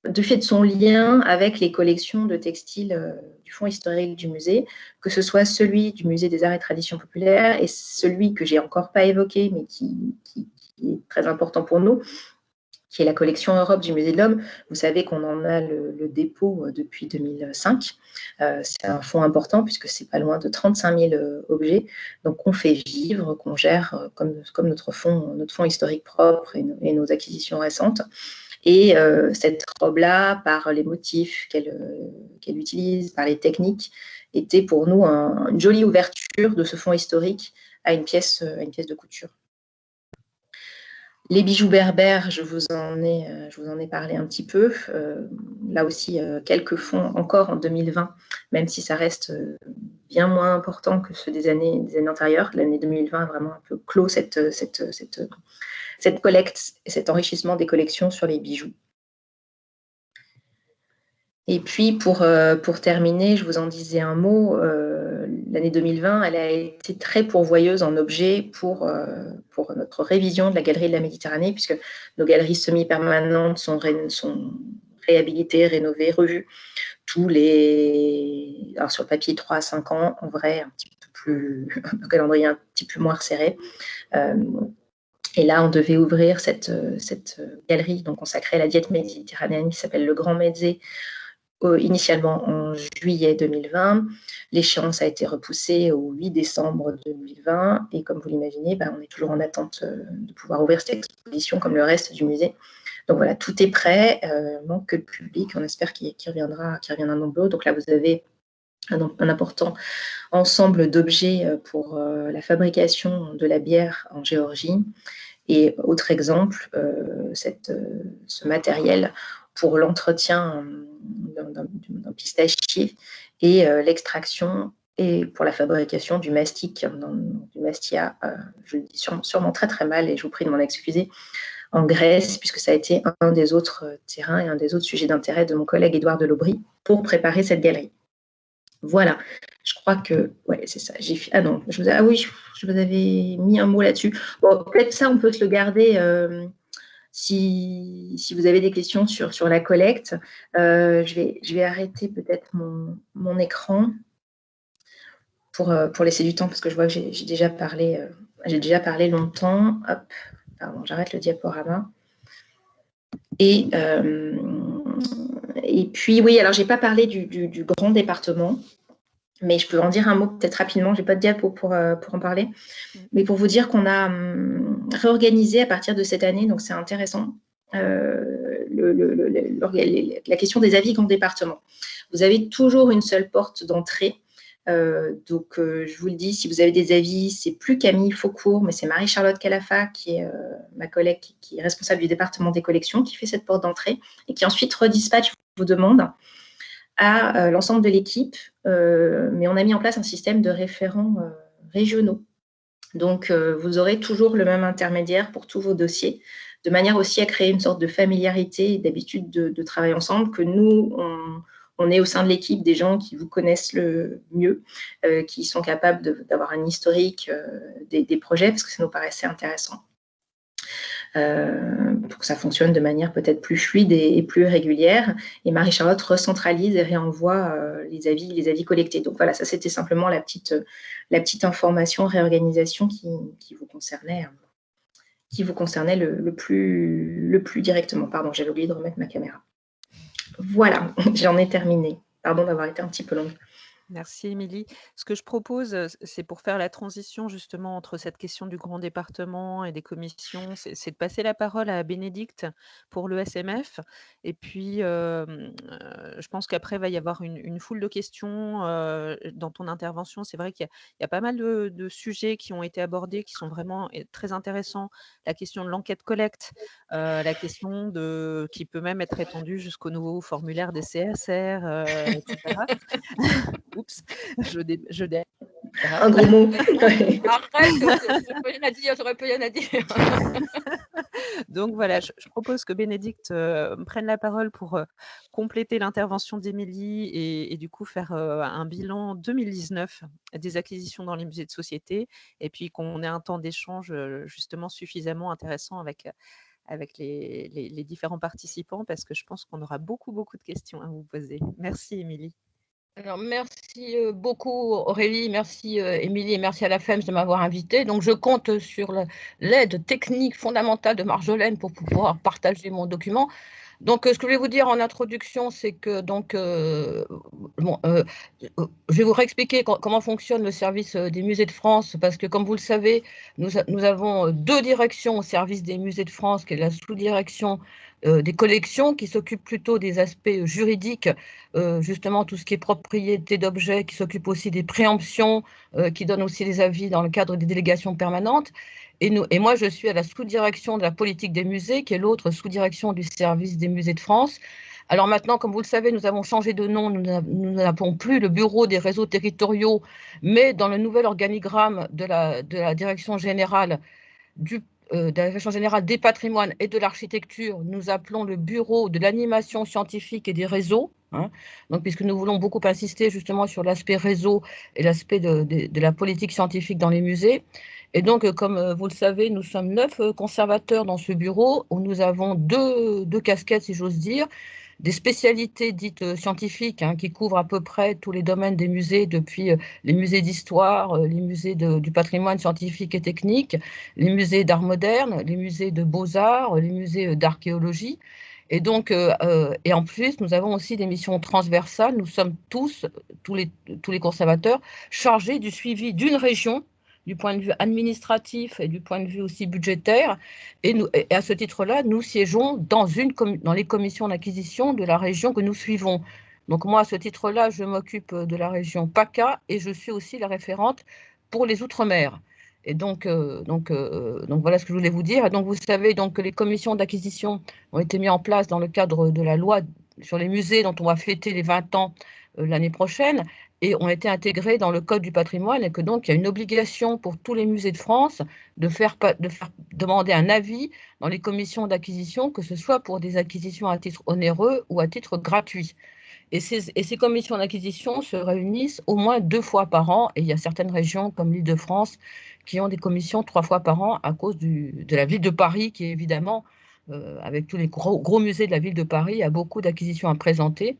du fait de son lien avec les collections de textiles du fonds historique du musée, que ce soit celui du Musée des Arts et Traditions Populaires et celui que j'ai encore pas évoqué, mais qui est très important pour nous, qui est la collection Europe du Musée de l'Homme. Vous savez qu'on en a le dépôt depuis 2005. C'est un fonds important puisque c'est pas loin de 35 000 objets. Donc, on fait vivre, qu'on gère comme notre fonds historique propre et nos acquisitions récentes. Et cette robe-là, par les motifs qu'elle utilise, par les techniques, était pour nous une jolie ouverture de ce fonds historique à une pièce de couture. Les bijoux berbères, je vous en ai parlé un petit peu. Là aussi, quelques fonds encore en 2020, même si ça reste bien moins important que ceux des années antérieures. L'année 2020 a vraiment un peu clos cette collecte et cet enrichissement des collections sur les bijoux. Et puis, pour terminer, je vous en disais un mot, l'année 2020, elle a été très pourvoyeuse en objets pour notre révision de la Galerie de la Méditerranée, puisque nos galeries semi-permanentes sont réhabilitées, rénovées, revues, alors sur le papier 3 à 5 ans, en vrai, un calendrier un petit peu moins resserré. Et là, on devait ouvrir cette galerie donc consacrée à la diète méditerranéenne qui s'appelle le Grand Mezzé, initialement en juillet 2020. L'échéance a été repoussée au 8 décembre 2020. Et comme vous l'imaginez, on est toujours en attente de pouvoir ouvrir cette exposition comme le reste du musée. Donc voilà, tout est prêt. Manque que le public. On espère qu'il reviendra nombreux. Donc là, vous avez un important ensemble d'objets pour la fabrication de la bière en Géorgie. Et autre exemple, ce matériel pour l'entretien d'un pistachier et l'extraction et pour la fabrication du mastic, du mastia, je le dis sûrement très très mal et je vous prie de m'en excuser, en Grèce, puisque ça a été un des autres terrains et un des autres sujets d'intérêt de mon collègue Édouard Delobry pour préparer cette galerie. Voilà, je crois que, ouais, c'est ça. Oui, je vous avais mis un mot là-dessus. Bon, peut-être ça, on peut se le garder si vous avez des questions sur la collecte. Je vais arrêter peut-être mon écran pour laisser du temps, parce que je vois que j'ai déjà parlé longtemps. Hop, pardon, j'arrête le diaporama. Et puis, oui, alors, je n'ai pas parlé du grand département. Mais je peux en dire un mot peut-être rapidement, je n'ai pas de diapo pour en parler, mais pour vous dire qu'on a réorganisé à partir de cette année, donc c'est intéressant, la question des avis grand département. Vous avez toujours une seule porte d'entrée, donc je vous le dis, si vous avez des avis, c'est plus Camille Faucourt, mais c'est Marie-Charlotte Calafa, qui est ma collègue, qui est responsable du département des collections, qui fait cette porte d'entrée, et qui ensuite redispatche vos demandes à l'ensemble de l'équipe, mais on a mis en place un système de référents régionaux. Donc, vous aurez toujours le même intermédiaire pour tous vos dossiers, de manière aussi à créer une sorte de familiarité et d'habitude de travailler ensemble, que nous, on est au sein de l'équipe des gens qui vous connaissent le mieux, qui sont capables d'avoir un historique des projets, parce que ça nous paraissait intéressant. Pour que ça fonctionne de manière peut-être plus fluide et plus régulière. Et Marie-Charlotte recentralise et réenvoie les avis collectés. Donc voilà, ça c'était simplement la petite information, réorganisation qui vous concernait le plus directement. Pardon, j'avais oublié de remettre ma caméra. Voilà, j'en ai terminé. Pardon d'avoir été un petit peu longue. Merci Émilie. Ce que je propose, c'est pour faire la transition justement entre cette question du grand département et des commissions, c'est de passer la parole à Bénédicte pour le SMF. Et puis, je pense qu'après, il va y avoir une foule de questions dans ton intervention. C'est vrai qu'il y a pas mal de sujets qui ont été abordés, qui sont vraiment très intéressants. La question de l'enquête collecte, la question qui peut même être étendue jusqu'au nouveau formulaire des CSR, etc. Oups, je dérape. Un gros mot. Arrête, j'aurais pas rien à dire. Donc voilà, je propose que Bénédicte prenne la parole pour compléter l'intervention d'Émilie et du coup faire un bilan 2019 des acquisitions dans les musées de société, et puis qu'on ait un temps d'échange justement suffisamment intéressant avec les différents participants, parce que je pense qu'on aura beaucoup de questions à vous poser. Merci Émilie. Alors, merci beaucoup Aurélie, merci Émilie et merci à la FEMS de m'avoir invitée. Donc, je compte sur l'aide technique fondamentale de Marjolaine pour pouvoir partager mon document. Donc, ce que je voulais vous dire en introduction, c'est que je vais vous réexpliquer comment fonctionne le service des musées de France, parce que comme vous le savez, nous avons deux directions au service des musées de France, qui est la sous-direction des collections, qui s'occupe plutôt des aspects juridiques, justement tout ce qui est propriété d'objets, qui s'occupe aussi des préemptions, qui donne aussi des avis dans le cadre des délégations permanentes. Et moi, je suis à la sous-direction de la politique des musées, qui est l'autre sous-direction du service des musées de France. Alors maintenant, comme vous le savez, nous avons changé de nom, nous n'avons plus le bureau des réseaux territoriaux, mais dans le nouvel organigramme de la direction générale de la Direction générale des patrimoines et de l'architecture, nous appelons le bureau de l'animation scientifique et des réseaux, hein. Donc, puisque nous voulons beaucoup insister justement sur l'aspect réseau et l'aspect de la politique scientifique dans les musées. Et donc, comme vous le savez, nous sommes 9 conservateurs dans ce bureau, où nous avons deux casquettes, si j'ose dire, des spécialités dites scientifiques, hein, qui couvrent à peu près tous les domaines des musées, depuis les musées d'histoire, les musées du patrimoine scientifique et technique, les musées d'art moderne, les musées de beaux-arts, les musées d'archéologie. Et donc, et en plus, nous avons aussi des missions transversales. Nous sommes tous les conservateurs, chargés du suivi d'une région, du point de vue administratif et du point de vue aussi budgétaire. Et à ce titre-là, nous siégeons dans les commissions d'acquisition de la région que nous suivons. Donc moi, à ce titre-là, je m'occupe de la région PACA et je suis aussi la référente pour les Outre-mer. Et donc voilà ce que je voulais vous dire. Et donc vous savez donc que les commissions d'acquisition ont été mises en place dans le cadre de la loi sur les musées dont on va fêter les 20 ans l'année prochaine, et ont été intégrés dans le Code du patrimoine, et que donc il y a une obligation pour tous les musées de France de faire demander un avis dans les commissions d'acquisition, que ce soit pour des acquisitions à titre onéreux ou à titre gratuit. Et ces commissions d'acquisition se réunissent au moins 2 fois par an, et il y a certaines régions comme l'Île-de-France qui ont des commissions 3 fois par an à cause de la ville de Paris, qui est évidemment, avec tous les gros musées de la ville de Paris, a beaucoup d'acquisitions à présenter.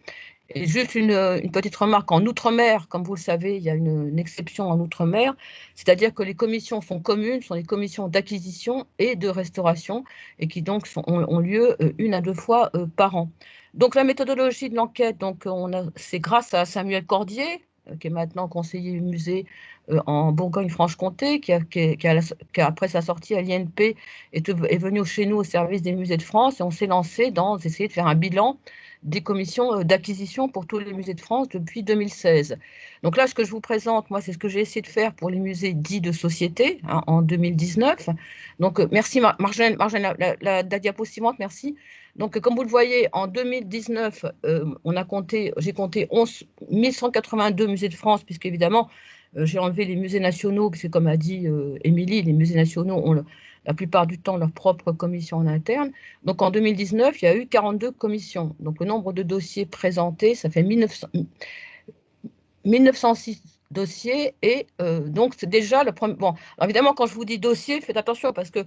Et juste une petite remarque, en Outre-mer, comme vous le savez, il y a une exception en Outre-mer, c'est-à-dire que les commissions sont communes, sont les commissions d'acquisition et de restauration, et qui donc ont lieu 1 à 2 fois par an. Donc la méthodologie de l'enquête, c'est grâce à Samuel Cordier, qui est maintenant conseiller musée en Bourgogne-Franche-Comté, qui après sa sortie à l'INP est venu chez nous au service des musées de France, et on s'est lancé dans essayer de faire un bilan des commissions d'acquisition pour tous les musées de France depuis 2016. Donc là, ce que je vous présente, moi, c'est ce que j'ai essayé de faire pour les musées dits de société, hein, en 2019. Donc, merci Marjane, la diapo suivante, merci. Donc, comme vous le voyez, en 2019, j'ai compté 1182 musées de France, puisqu'évidemment, j'ai enlevé les musées nationaux, parce que comme a dit Émilie, les musées nationaux ont la plupart du temps leur propre commission en interne. Donc en 2019, il y a eu 42 commissions. Donc le nombre de dossiers présentés, ça fait 1906 dossiers, et donc c'est déjà le premier. Bon, évidemment, quand je vous dis dossier, faites attention, parce que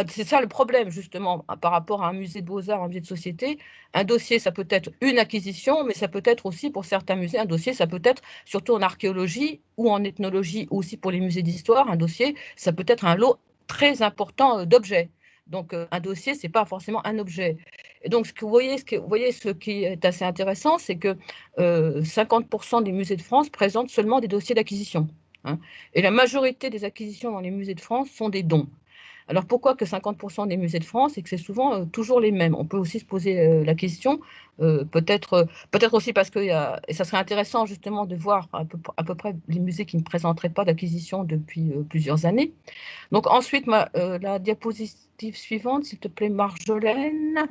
c'est ça le problème, justement, par rapport à un musée de beaux-arts, un musée de société. Un dossier, ça peut être une acquisition, mais ça peut être aussi, pour certains musées, un dossier, ça peut être, surtout en archéologie ou en ethnologie, ou aussi pour les musées d'histoire, un dossier, ça peut être un lot très important d'objets. Donc un dossier, ce n'est pas forcément un objet. Et donc, vous voyez, ce qui est assez intéressant, c'est que 50% des musées de France présentent seulement des dossiers d'acquisition, hein. Et la majorité des acquisitions dans les musées de France sont des dons. Alors pourquoi que 50% des musées de France, et que c'est souvent toujours les mêmes? On peut aussi se poser la question, peut-être aussi parce que, et ça serait intéressant justement de voir à peu près les musées qui ne présenteraient pas d'acquisition depuis plusieurs années. Donc ensuite, la diapositive suivante, s'il te plaît, Marjolaine.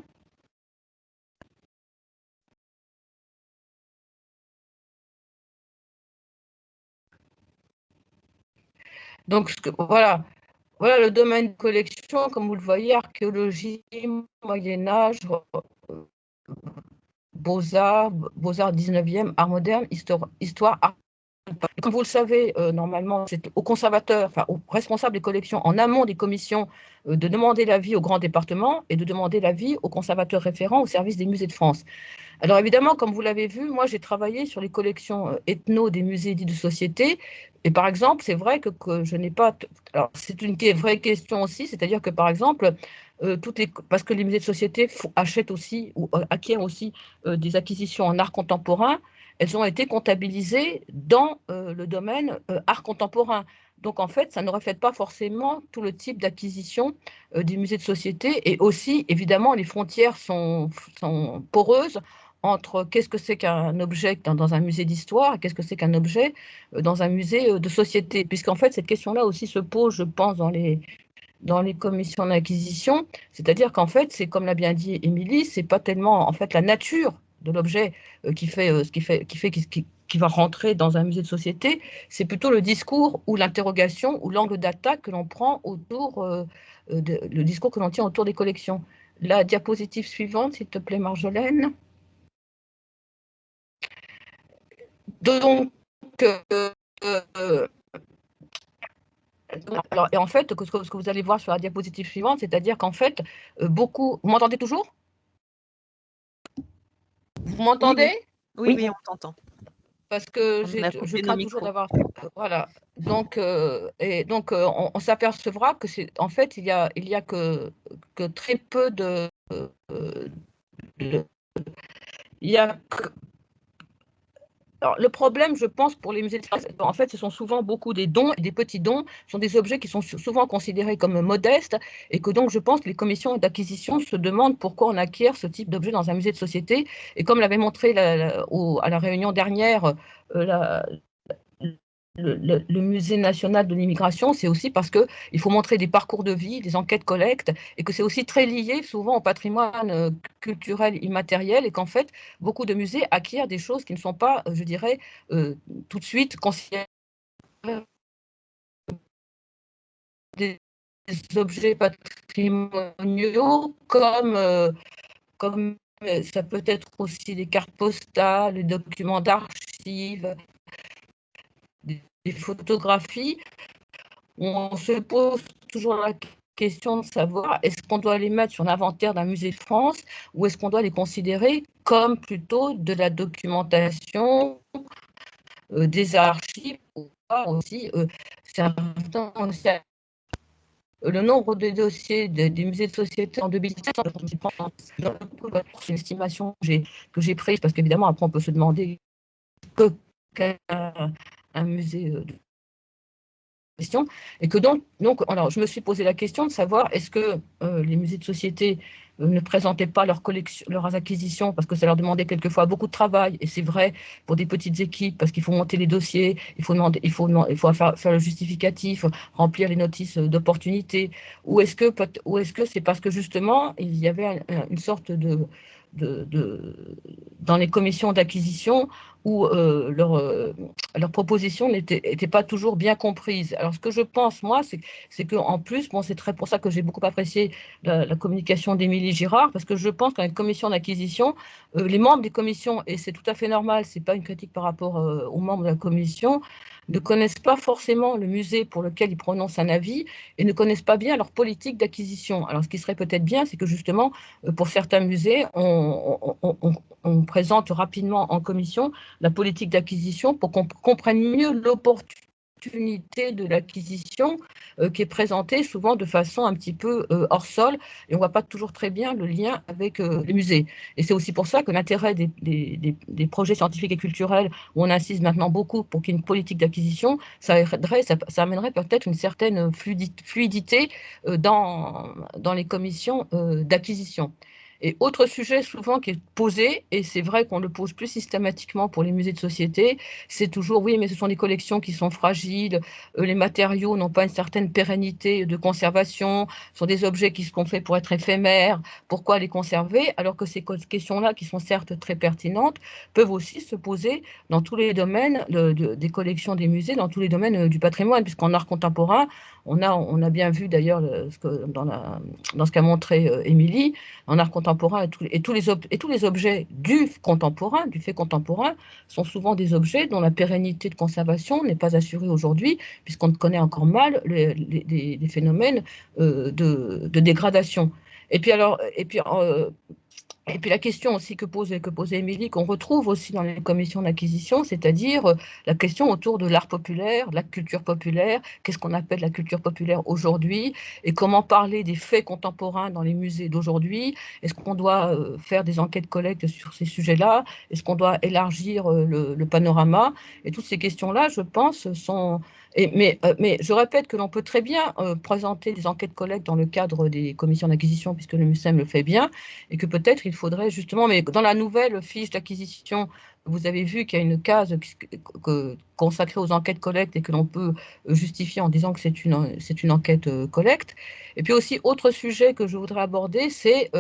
Donc voilà le domaine de collection, comme vous le voyez: archéologie, Moyen-Âge, beaux-arts 19e, art moderne, histoire, art. Et comme vous le savez, normalement, c'est au conservateur, enfin au responsable des collections, en amont des commissions, de demander l'avis au grand département et de demander l'avis au conservateur référent au service des musées de France. Alors évidemment, comme vous l'avez vu, moi j'ai travaillé sur les collections ethno des musées dits de société. Et par exemple, c'est vrai que je n'ai pas. Alors c'est une vraie question aussi, c'est-à-dire que par exemple, parce que les musées de société achètent aussi ou acquièrent aussi des acquisitions en art contemporain, elles ont été comptabilisées dans le domaine art contemporain. Donc en fait, ça ne reflète pas forcément tout le type d'acquisition des musées de société. Et aussi, évidemment, les frontières sont poreuses entre qu'est-ce que c'est qu'un objet dans un musée d'histoire et qu'est-ce que c'est qu'un objet dans un musée de société. Puisqu'en fait, cette question-là aussi se pose, je pense, dans les commissions d'acquisition. C'est-à-dire qu'en fait, c'est comme l'a bien dit Émilie, c'est pas tellement en fait la nature l'objet qui va rentrer dans un musée de société, c'est plutôt le discours ou l'interrogation ou l'angle d'attaque que l'on prend autour, le discours que l'on tient autour des collections. La diapositive suivante, s'il te plaît, Marjolaine. Donc, alors, et en fait, ce que vous allez voir sur la diapositive suivante, c'est-à-dire qu'en fait, beaucoup... Vous m'entendez toujours? Vous m'entendez? Oui, on t'entend. Parce que je crains toujours d'avoir... voilà. Donc, on s'apercevra que en fait, il y a que très peu de... il y a que, alors, le problème, je pense, pour les musées de France, en fait, ce sont souvent beaucoup des dons, et des petits dons, sont des objets qui sont souvent considérés comme modestes, et que donc, je pense que les commissions d'acquisition se demandent pourquoi on acquiert ce type d'objet dans un musée de société. Et comme l'avait montré à la réunion dernière, le musée national de l'immigration, c'est aussi parce qu'il faut montrer des parcours de vie, des enquêtes collectes, et que c'est aussi très lié souvent au patrimoine culturel immatériel, et qu'en fait, beaucoup de musées acquièrent des choses qui ne sont pas, je dirais, tout de suite considérées des objets patrimoniaux, comme ça peut être aussi des cartes postales, des documents d'archives, des photographies. On se pose toujours la question de savoir est-ce qu'on doit les mettre sur l'inventaire d'un musée de France ou est-ce qu'on doit les considérer comme plutôt de la documentation, des archives, ou pas aussi le nombre de dossiers des musées de société en 2017, c'est une estimation que j'ai prise parce qu'évidemment après on peut se demander qu'un musée de question, et que donc alors, je me suis posé la question de savoir est-ce que les musées de société ne présentaient pas leurs acquisitions parce que ça leur demandait quelquefois beaucoup de travail, et c'est vrai pour des petites équipes parce qu'il faut monter les dossiers, il faut faire le justificatif, remplir les notices d'opportunité, ou est-ce que c'est parce que justement il y avait une sorte dans les commissions d'acquisition où leurs propositions n'étaient pas toujours bien comprises. Alors, ce que je pense, moi, c'est qu'en plus, bon, c'est très pour ça que j'ai beaucoup apprécié la communication d'Émilie Girard, parce que je pense qu'une commission d'acquisition, les membres des commissions, et c'est tout à fait normal, ce n'est pas une critique par rapport aux membres de la commission, ne connaissent pas forcément le musée pour lequel ils prononcent un avis et ne connaissent pas bien leur politique d'acquisition. Alors, ce qui serait peut-être bien, c'est que justement, pour certains musées, on présente rapidement en commission la politique d'acquisition pour qu'on comprenne mieux l'opportunité de l'acquisition qui est présentée souvent de façon un petit peu hors sol, et on ne voit pas toujours très bien le lien avec les musées. Et c'est aussi pour ça que l'intérêt des projets scientifiques et culturels, où on insiste maintenant beaucoup pour qu'il y ait une politique d'acquisition, ça amènerait peut-être une certaine fluidité dans les commissions d'acquisition. Et autre sujet souvent qui est posé, et c'est vrai qu'on le pose plus systématiquement pour les musées de société, c'est toujours oui, mais ce sont des collections qui sont fragiles, les matériaux n'ont pas une certaine pérennité de conservation, ce sont des objets qui sont faits pour être éphémères, pourquoi les conserver? Alors que ces questions-là, qui sont certes très pertinentes, peuvent aussi se poser dans tous les domaines des collections des musées, dans tous les domaines du patrimoine, puisqu'en art contemporain, on a bien vu d'ailleurs dans ce qu'a montré Émilie, en art contemporain et tous les objets du fait contemporain, sont souvent des objets dont la pérennité de conservation n'est pas assurée aujourd'hui, puisqu'on connaît encore mal les phénomènes de dégradation. Et puis la question aussi que posait Émilie, qu'on retrouve aussi dans les commissions d'acquisition, c'est-à-dire la question autour de l'art populaire, de la culture populaire, qu'est-ce qu'on appelle la culture populaire aujourd'hui, et comment parler des faits contemporains dans les musées d'aujourd'hui. Est-ce qu'on doit faire des enquêtes collectes sur ces sujets-là? Est-ce qu'on doit élargir le panorama? Et toutes ces questions-là, je pense, sont... Mais je répète que l'on peut très bien présenter des enquêtes collectes dans le cadre des commissions d'acquisition, puisque le MUCEM le fait bien, et que peut-être peut-être il faudrait justement, mais dans la nouvelle fiche d'acquisition, vous avez vu qu'il y a une case consacrée aux enquêtes collecte et que l'on peut justifier en disant que c'est une enquête collecte. Et puis aussi, autre sujet que je voudrais aborder, c'est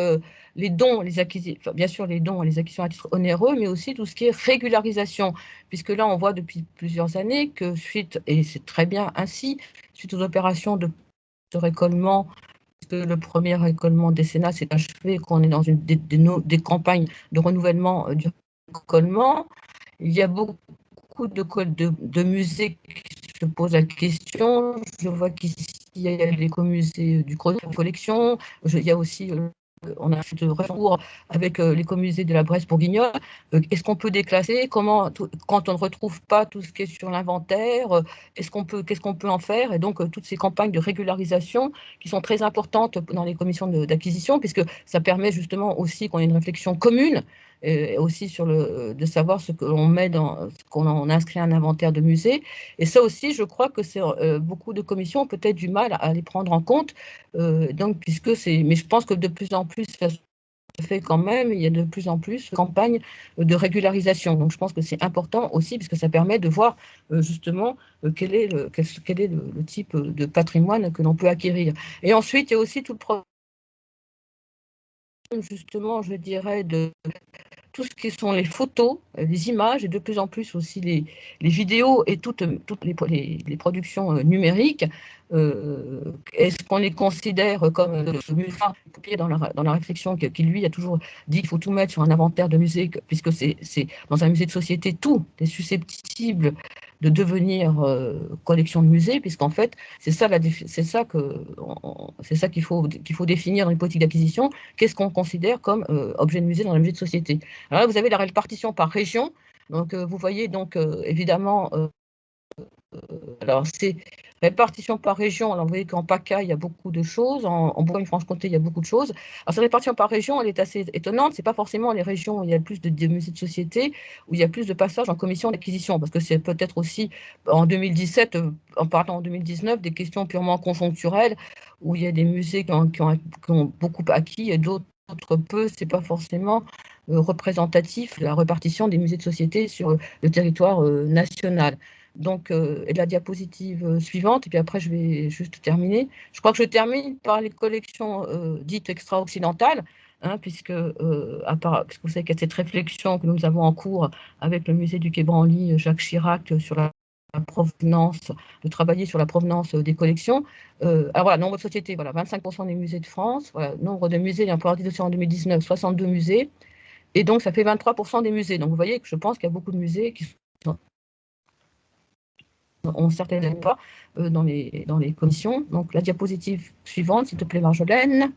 les dons, les acquisitions, enfin, bien sûr les dons et les acquisitions à titre onéreux, mais aussi tout ce qui est régularisation, puisque là on voit depuis plusieurs années que suite, et c'est très bien ainsi, suite aux opérations de récollement, puisque le premier récollement décennal s'est achevé, qu'on est dans des campagnes de renouvellement du récollement, il y a beaucoup de musées qui se posent la question. Je vois qu'ici, il y a l'écomusée du Creux de collection. Il y a aussi, on a fait de recours avec l'écomusée de la Bresse-Bourguignonne. Est-ce qu'on peut déclasser? Comment, quand on ne retrouve pas tout ce qui est sur l'inventaire, qu'est-ce qu'on peut en faire? Et donc, toutes ces campagnes de régularisation qui sont très importantes dans les commissions d'acquisition, puisque ça permet justement aussi qu'on ait une réflexion commune, et aussi sur de savoir ce que l'on met dans, ce qu'on inscrit à un inventaire de musée. Et ça aussi, je crois que c'est beaucoup de commissions ont peut-être du mal à les prendre en compte. Donc, mais je pense que de plus en plus, ça se fait quand même, il y a de plus en plus de campagnes de régularisation. Donc, je pense que c'est important aussi, puisque ça permet de voir justement quel est le type de patrimoine que l'on peut acquérir. Et ensuite, il y a aussi tout le problème, justement, je dirais, de tout ce qui sont les photos, les images et de plus en plus aussi les vidéos et toutes les productions numériques. Est-ce qu'on les considère comme dans la réflexion qui lui a toujours dit qu'il faut tout mettre sur un inventaire de musée, puisque c'est dans un musée de société, tout est susceptible de devenir collection de musée, puisqu'en fait, c'est ça qu'il faut définir dans les politiques d'acquisition. Qu'est-ce qu'on considère comme objet de musée dans un musée de société? Alors là, vous avez la répartition par région. Donc, vous voyez, donc, évidemment, alors c'est répartition par région. Alors, vous voyez qu'en PACA, il y a beaucoup de choses. En Bourgogne-Franche-Comté, il y a beaucoup de choses. Alors, cette répartition par région, elle est assez étonnante. Ce n'est pas forcément les régions où il y a le plus de musées de société, où il y a plus de passages en commission d'acquisition, parce que c'est peut-être aussi en 2017, en 2019, des questions purement conjoncturelles, où il y a des musées qui ont beaucoup acquis et d'autres peu. Ce n'est pas forcément représentatif de la répartition des musées de société sur le territoire national. Donc, et la diapositive suivante, et puis après je vais juste terminer. Je crois que je termine par les collections dites extra-occidentales, hein, puisque vous savez qu'il y a cette réflexion que nous avons en cours avec le musée du Quai Branly, Jacques Chirac, sur la provenance, de travailler sur la provenance des collections. Alors voilà, nombre de sociétés, voilà, 25% des musées de France, voilà, nombre de musées, il y a un pouvoir en 2019, 62 musées, et donc ça fait 23% des musées. Donc vous voyez que je pense qu'il y a beaucoup de musées qui ont certainement pas dans les commissions. Donc la diapositive suivante, s'il te plaît, Marjolaine.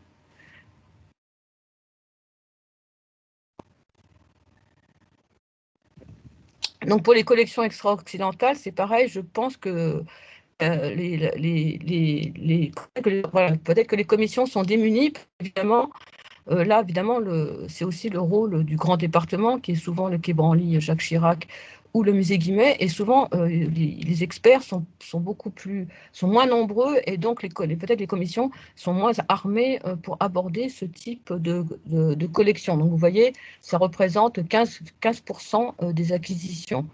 Donc pour les collections extra-occidentales, c'est pareil, je pense que peut-être que les commissions sont démunies, évidemment. Là, évidemment, c'est aussi le rôle du grand département, qui est souvent le Quai Branly, Jacques Chirac, ou le musée Guimet, et souvent les experts sont moins nombreux, et donc peut-être les commissions sont moins armées pour aborder ce type de collection. Donc vous voyez, ça représente 15% des acquisitions.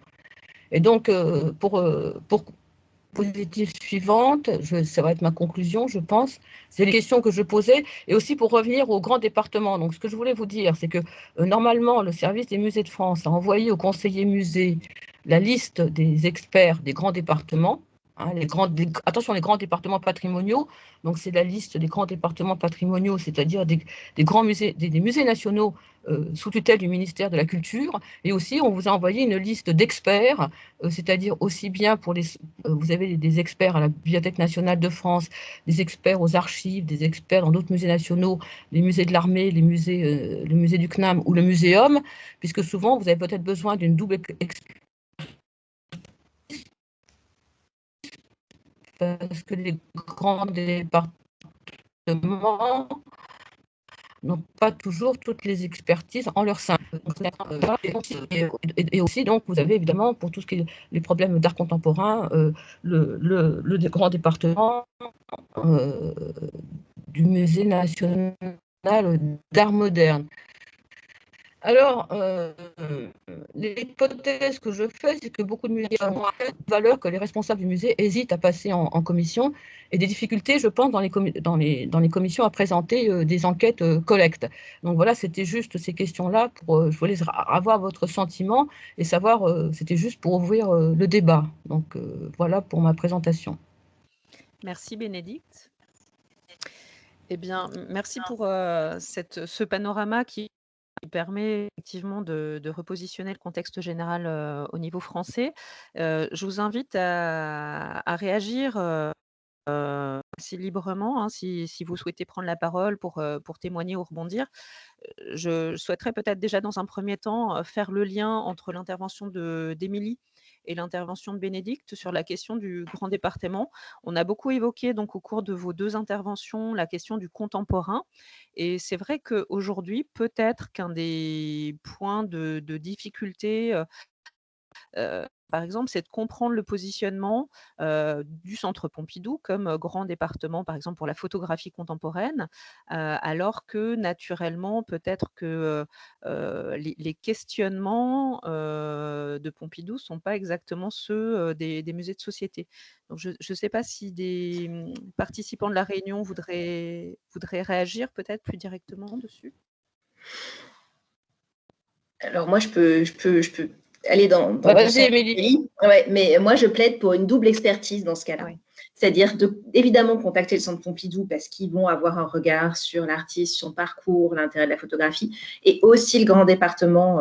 Et donc, pour positive suivante, ça va être ma conclusion, je pense, c'est les questions que je posais, et aussi pour revenir au grand département. Donc, ce que je voulais vous dire, c'est que normalement, le service des musées de France a envoyé aux conseillers musées la liste des experts des grands départements. Hein, attention, les grands départements patrimoniaux, donc c'est la liste des grands départements patrimoniaux, c'est-à-dire des grands musées, des musées nationaux sous tutelle du ministère de la Culture, et aussi on vous a envoyé une liste d'experts, c'est-à-dire aussi bien pour vous avez des experts à la Bibliothèque nationale de France, des experts aux archives, des experts dans d'autres musées nationaux, les musées de l'armée, le musée du CNAM ou le muséum, puisque souvent vous avez peut-être besoin d'une double expertise, parce que les grands départements n'ont pas toujours toutes les expertises en leur sein. Et aussi, donc, vous avez évidemment, pour tout ce qui est les problèmes d'art contemporain, le grand département du Musée national d'art moderne. Alors, l'hypothèse que je fais, c'est que beaucoup de musées ont une valeur que les responsables du musée hésitent à passer en commission et des difficultés, je pense, dans les commissions à présenter des enquêtes collectes. Donc voilà, c'était juste ces questions-là. Je voulais avoir votre sentiment et savoir, c'était juste pour ouvrir le débat. Donc voilà pour ma présentation. Merci Bénédicte. Eh bien, merci pour ce panorama qui permet effectivement de repositionner le contexte général au niveau français. Je vous invite à réagir assez librement, hein, si vous souhaitez prendre la parole pour témoigner ou rebondir. Je souhaiterais peut-être déjà dans un premier temps faire le lien entre l'intervention d'Émilie et l'intervention de Bénédicte sur la question du grand département. On a beaucoup évoqué donc au cours de vos 2 interventions la question du contemporain et c'est vrai qu'aujourd'hui, peut-être qu'un des points de difficulté, par exemple, c'est de comprendre le positionnement du Centre Pompidou comme grand département, par exemple, pour la photographie contemporaine, alors que naturellement, peut-être que les questionnements de Pompidou ne sont pas exactement ceux des musées de société. Donc, je ne sais pas si des participants de la réunion voudraient réagir peut-être plus directement dessus. Alors moi, je peux aller dans le Vas-y, sens Émilie. d'Émilie. Ouais, mais moi, je plaide pour une double expertise dans ce cas-là. Oui. C'est-à-dire évidemment contacter le Centre Pompidou parce qu'ils vont avoir un regard sur l'artiste, son parcours, l'intérêt de la photographie, et aussi le grand département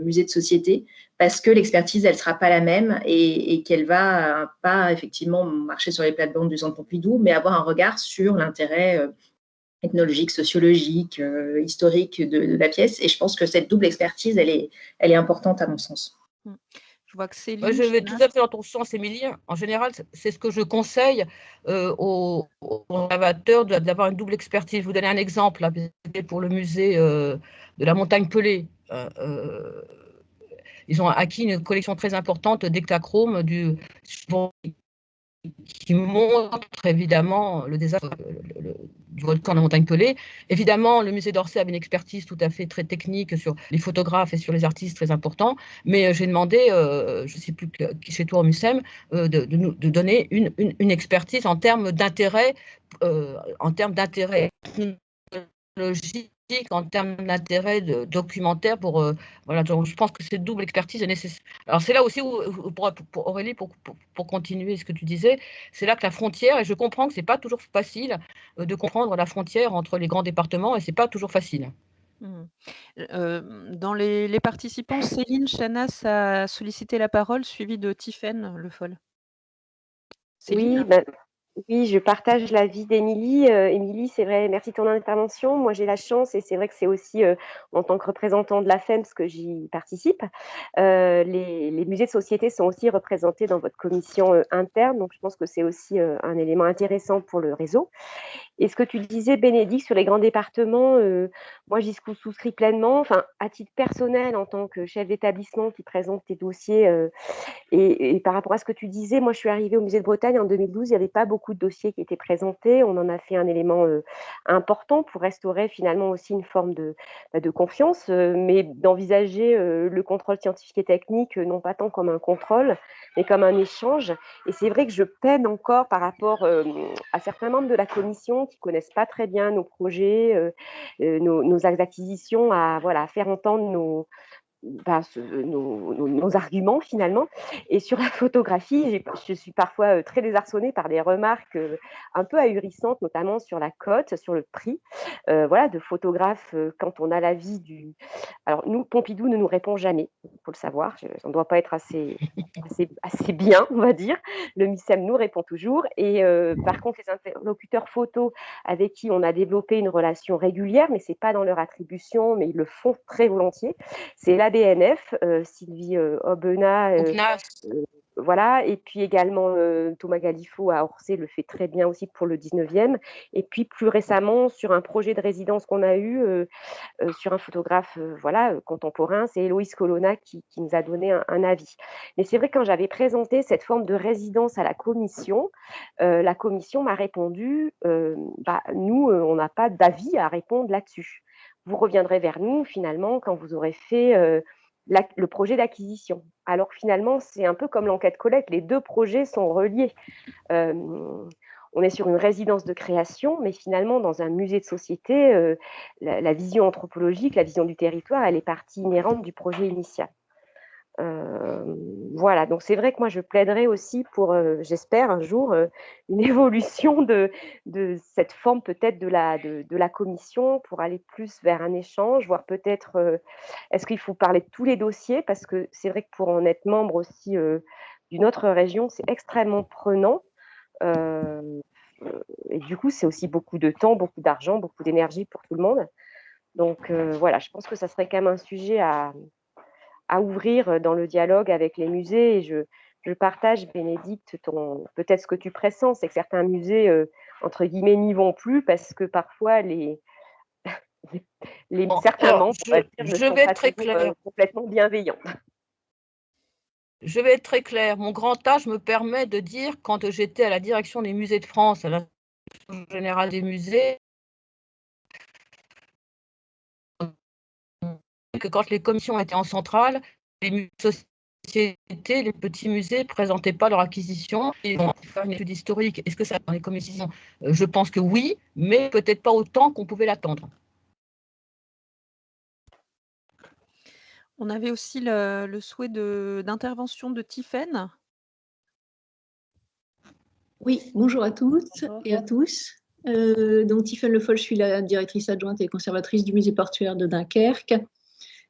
musée de société, parce que l'expertise, elle ne sera pas la même et qu'elle va pas effectivement marcher sur les plates-bandes du Centre Pompidou, mais avoir un regard sur l'intérêt ethnologique, sociologique, historique de la pièce. Et je pense que cette double expertise, elle est importante à mon sens. Je vois que Céline. Moi, je vais tout à fait dans ton sens, Émilie. En général, c'est ce que je conseille aux observateurs d'avoir une double expertise. Je vous donner un exemple là, pour le musée de la Montagne Pelée. Ils ont acquis une collection très importante d'hectachrome qui montre évidemment le désastre du volcan de la Montagne Pelée. Évidemment, le musée d'Orsay avait une expertise tout à fait très technique sur les photographes et sur les artistes très importants, mais j'ai demandé, je ne sais plus qui chez toi au MUSEM, de donner une expertise en termes d'intérêt technologique, en termes d'intérêt documentaire pour voilà, donc je pense que cette double expertise est nécessaire. Alors c'est là aussi où pour Aurélie, pour continuer ce que tu disais, c'est là que la frontière, et je comprends que c'est pas toujours facile de comprendre la frontière entre les grands départements, et c'est pas toujours facile. Dans les participants, Céline Chanas a sollicité la parole, suivie de Tiffaine Le Foll. Oui, oui, je partage l'avis d'Émilie. Émilie, c'est vrai, merci de ton intervention. Moi, j'ai la chance, et c'est vrai que c'est aussi en tant que représentant de la FEMS que j'y participe. Les musées de société sont aussi représentés dans votre commission interne, donc je pense que c'est aussi un élément intéressant pour le réseau. Et ce que tu disais, Bénédicte, sur les grands départements, moi, j'y souscris pleinement. Enfin, à titre personnel, en tant que chef d'établissement qui présente tes dossiers, et par rapport à ce que tu disais, moi, je suis arrivée au Musée de Bretagne en 2012. Il n'y avait pas beaucoup de dossiers qui étaient présentés. On en a fait un élément important pour restaurer finalement aussi une forme de confiance, mais d'envisager le contrôle scientifique et technique, non pas tant comme un contrôle, mais comme un échange. Et c'est vrai que je peine encore par rapport à certains membres de la commission qui connaissent pas très bien nos projets, nos acquisitions, à faire entendre nos arguments finalement. Et sur la photographie, je suis parfois très désarçonnée par des remarques un peu ahurissantes, notamment sur la cote, sur le prix de photographes quand on a l'avis du... Alors nous, Pompidou ne nous répond jamais, il faut le savoir, on ne doit pas être assez bien, on va dire. Le MICEM nous répond toujours. Et par contre, les interlocuteurs photos avec qui on a développé une relation régulière, mais ce n'est pas dans leur attribution, mais ils le font très volontiers, c'est l'ABNF, Sylvie Aubenas, voilà, et puis également Thomas Galifo à Orsay le fait très bien aussi pour le 19e. Et puis plus récemment, sur un projet de résidence qu'on a eu sur un photographe contemporain, c'est Héloïse Colonna qui nous a donné un avis. Mais c'est vrai que quand j'avais présenté cette forme de résidence à la commission m'a répondu nous, on n'a pas d'avis à répondre là-dessus. vous reviendrez vers nous finalement quand vous aurez fait le projet d'acquisition. Alors finalement, c'est un peu comme l'enquête collecte, les deux projets sont reliés. On est sur une résidence de création, mais finalement, dans un musée de société, la vision anthropologique, la vision du territoire, elle est partie inhérente du projet initial. Voilà, donc c'est vrai que moi je plaiderais aussi pour, j'espère un jour, une évolution de cette forme peut-être de la commission pour aller plus vers un échange, voire peut-être, est-ce qu'il faut parler de tous les dossiers? Parce que c'est vrai que pour en être membre aussi d'une autre région, c'est extrêmement prenant. Et du coup, c'est aussi beaucoup de temps, beaucoup d'argent, beaucoup d'énergie pour tout le monde. Donc voilà, je pense que ça serait quand même un sujet à ouvrir dans le dialogue avec les musées. Et je partage, Bénédicte, peut-être ce que tu pressens, c'est que certains musées, entre guillemets, n'y vont plus parce que parfois certains membres, on va dire, ne sont pas toujours complètement bienveillants. Je vais être très claire. Mon grand âge me permet de dire, quand j'étais à la direction des musées de France, à la générale des musées, que quand les commissions étaient en centrale, les sociétés, les petits musées ne présentaient pas leur acquisition. Et on faire une étude historique. Est-ce que ça dans les commissions? Je pense que oui, mais peut-être pas autant qu'on pouvait l'attendre. On avait aussi le souhait d'intervention de Tiffaine. Oui, bonjour à toutes et à tous. Donc Tiffaine Le Foll, je suis la directrice adjointe et conservatrice du musée portuaire de Dunkerque.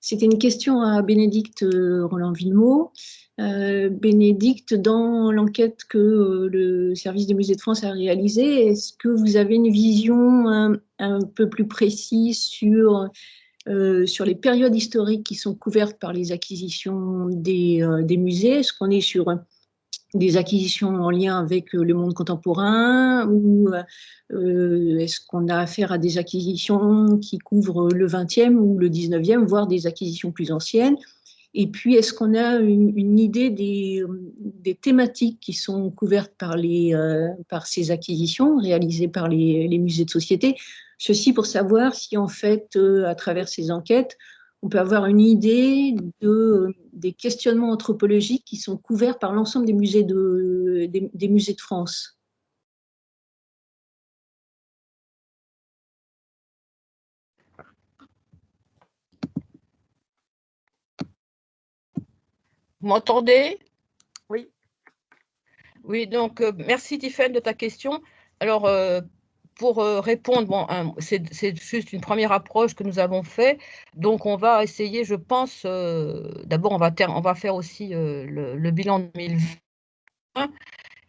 C'était une question à Bénédicte Roland-Villemot. Bénédicte, dans l'enquête que le service des musées de France a réalisée, est-ce que vous avez une vision un peu plus précise sur les périodes historiques qui sont couvertes par les acquisitions des musées? Est-ce qu'on est sur des acquisitions en lien avec le monde contemporain ou est-ce qu'on a affaire à des acquisitions qui couvrent le 20e ou le 19e, voire des acquisitions plus anciennes? Et puis, est-ce qu'on a une idée des thématiques qui sont couvertes par ces acquisitions réalisées par les musées de société? Ceci pour savoir si, en fait, à travers ces enquêtes, on peut avoir une idée des questionnements anthropologiques qui sont couverts par l'ensemble des musées de France. Vous m'entendez? Oui. Oui, donc merci Tiffaine de ta question. Alors, pour répondre, bon, c'est juste une première approche que nous avons fait. Donc, on va essayer, je pense, d'abord, on va faire aussi le bilan 2020.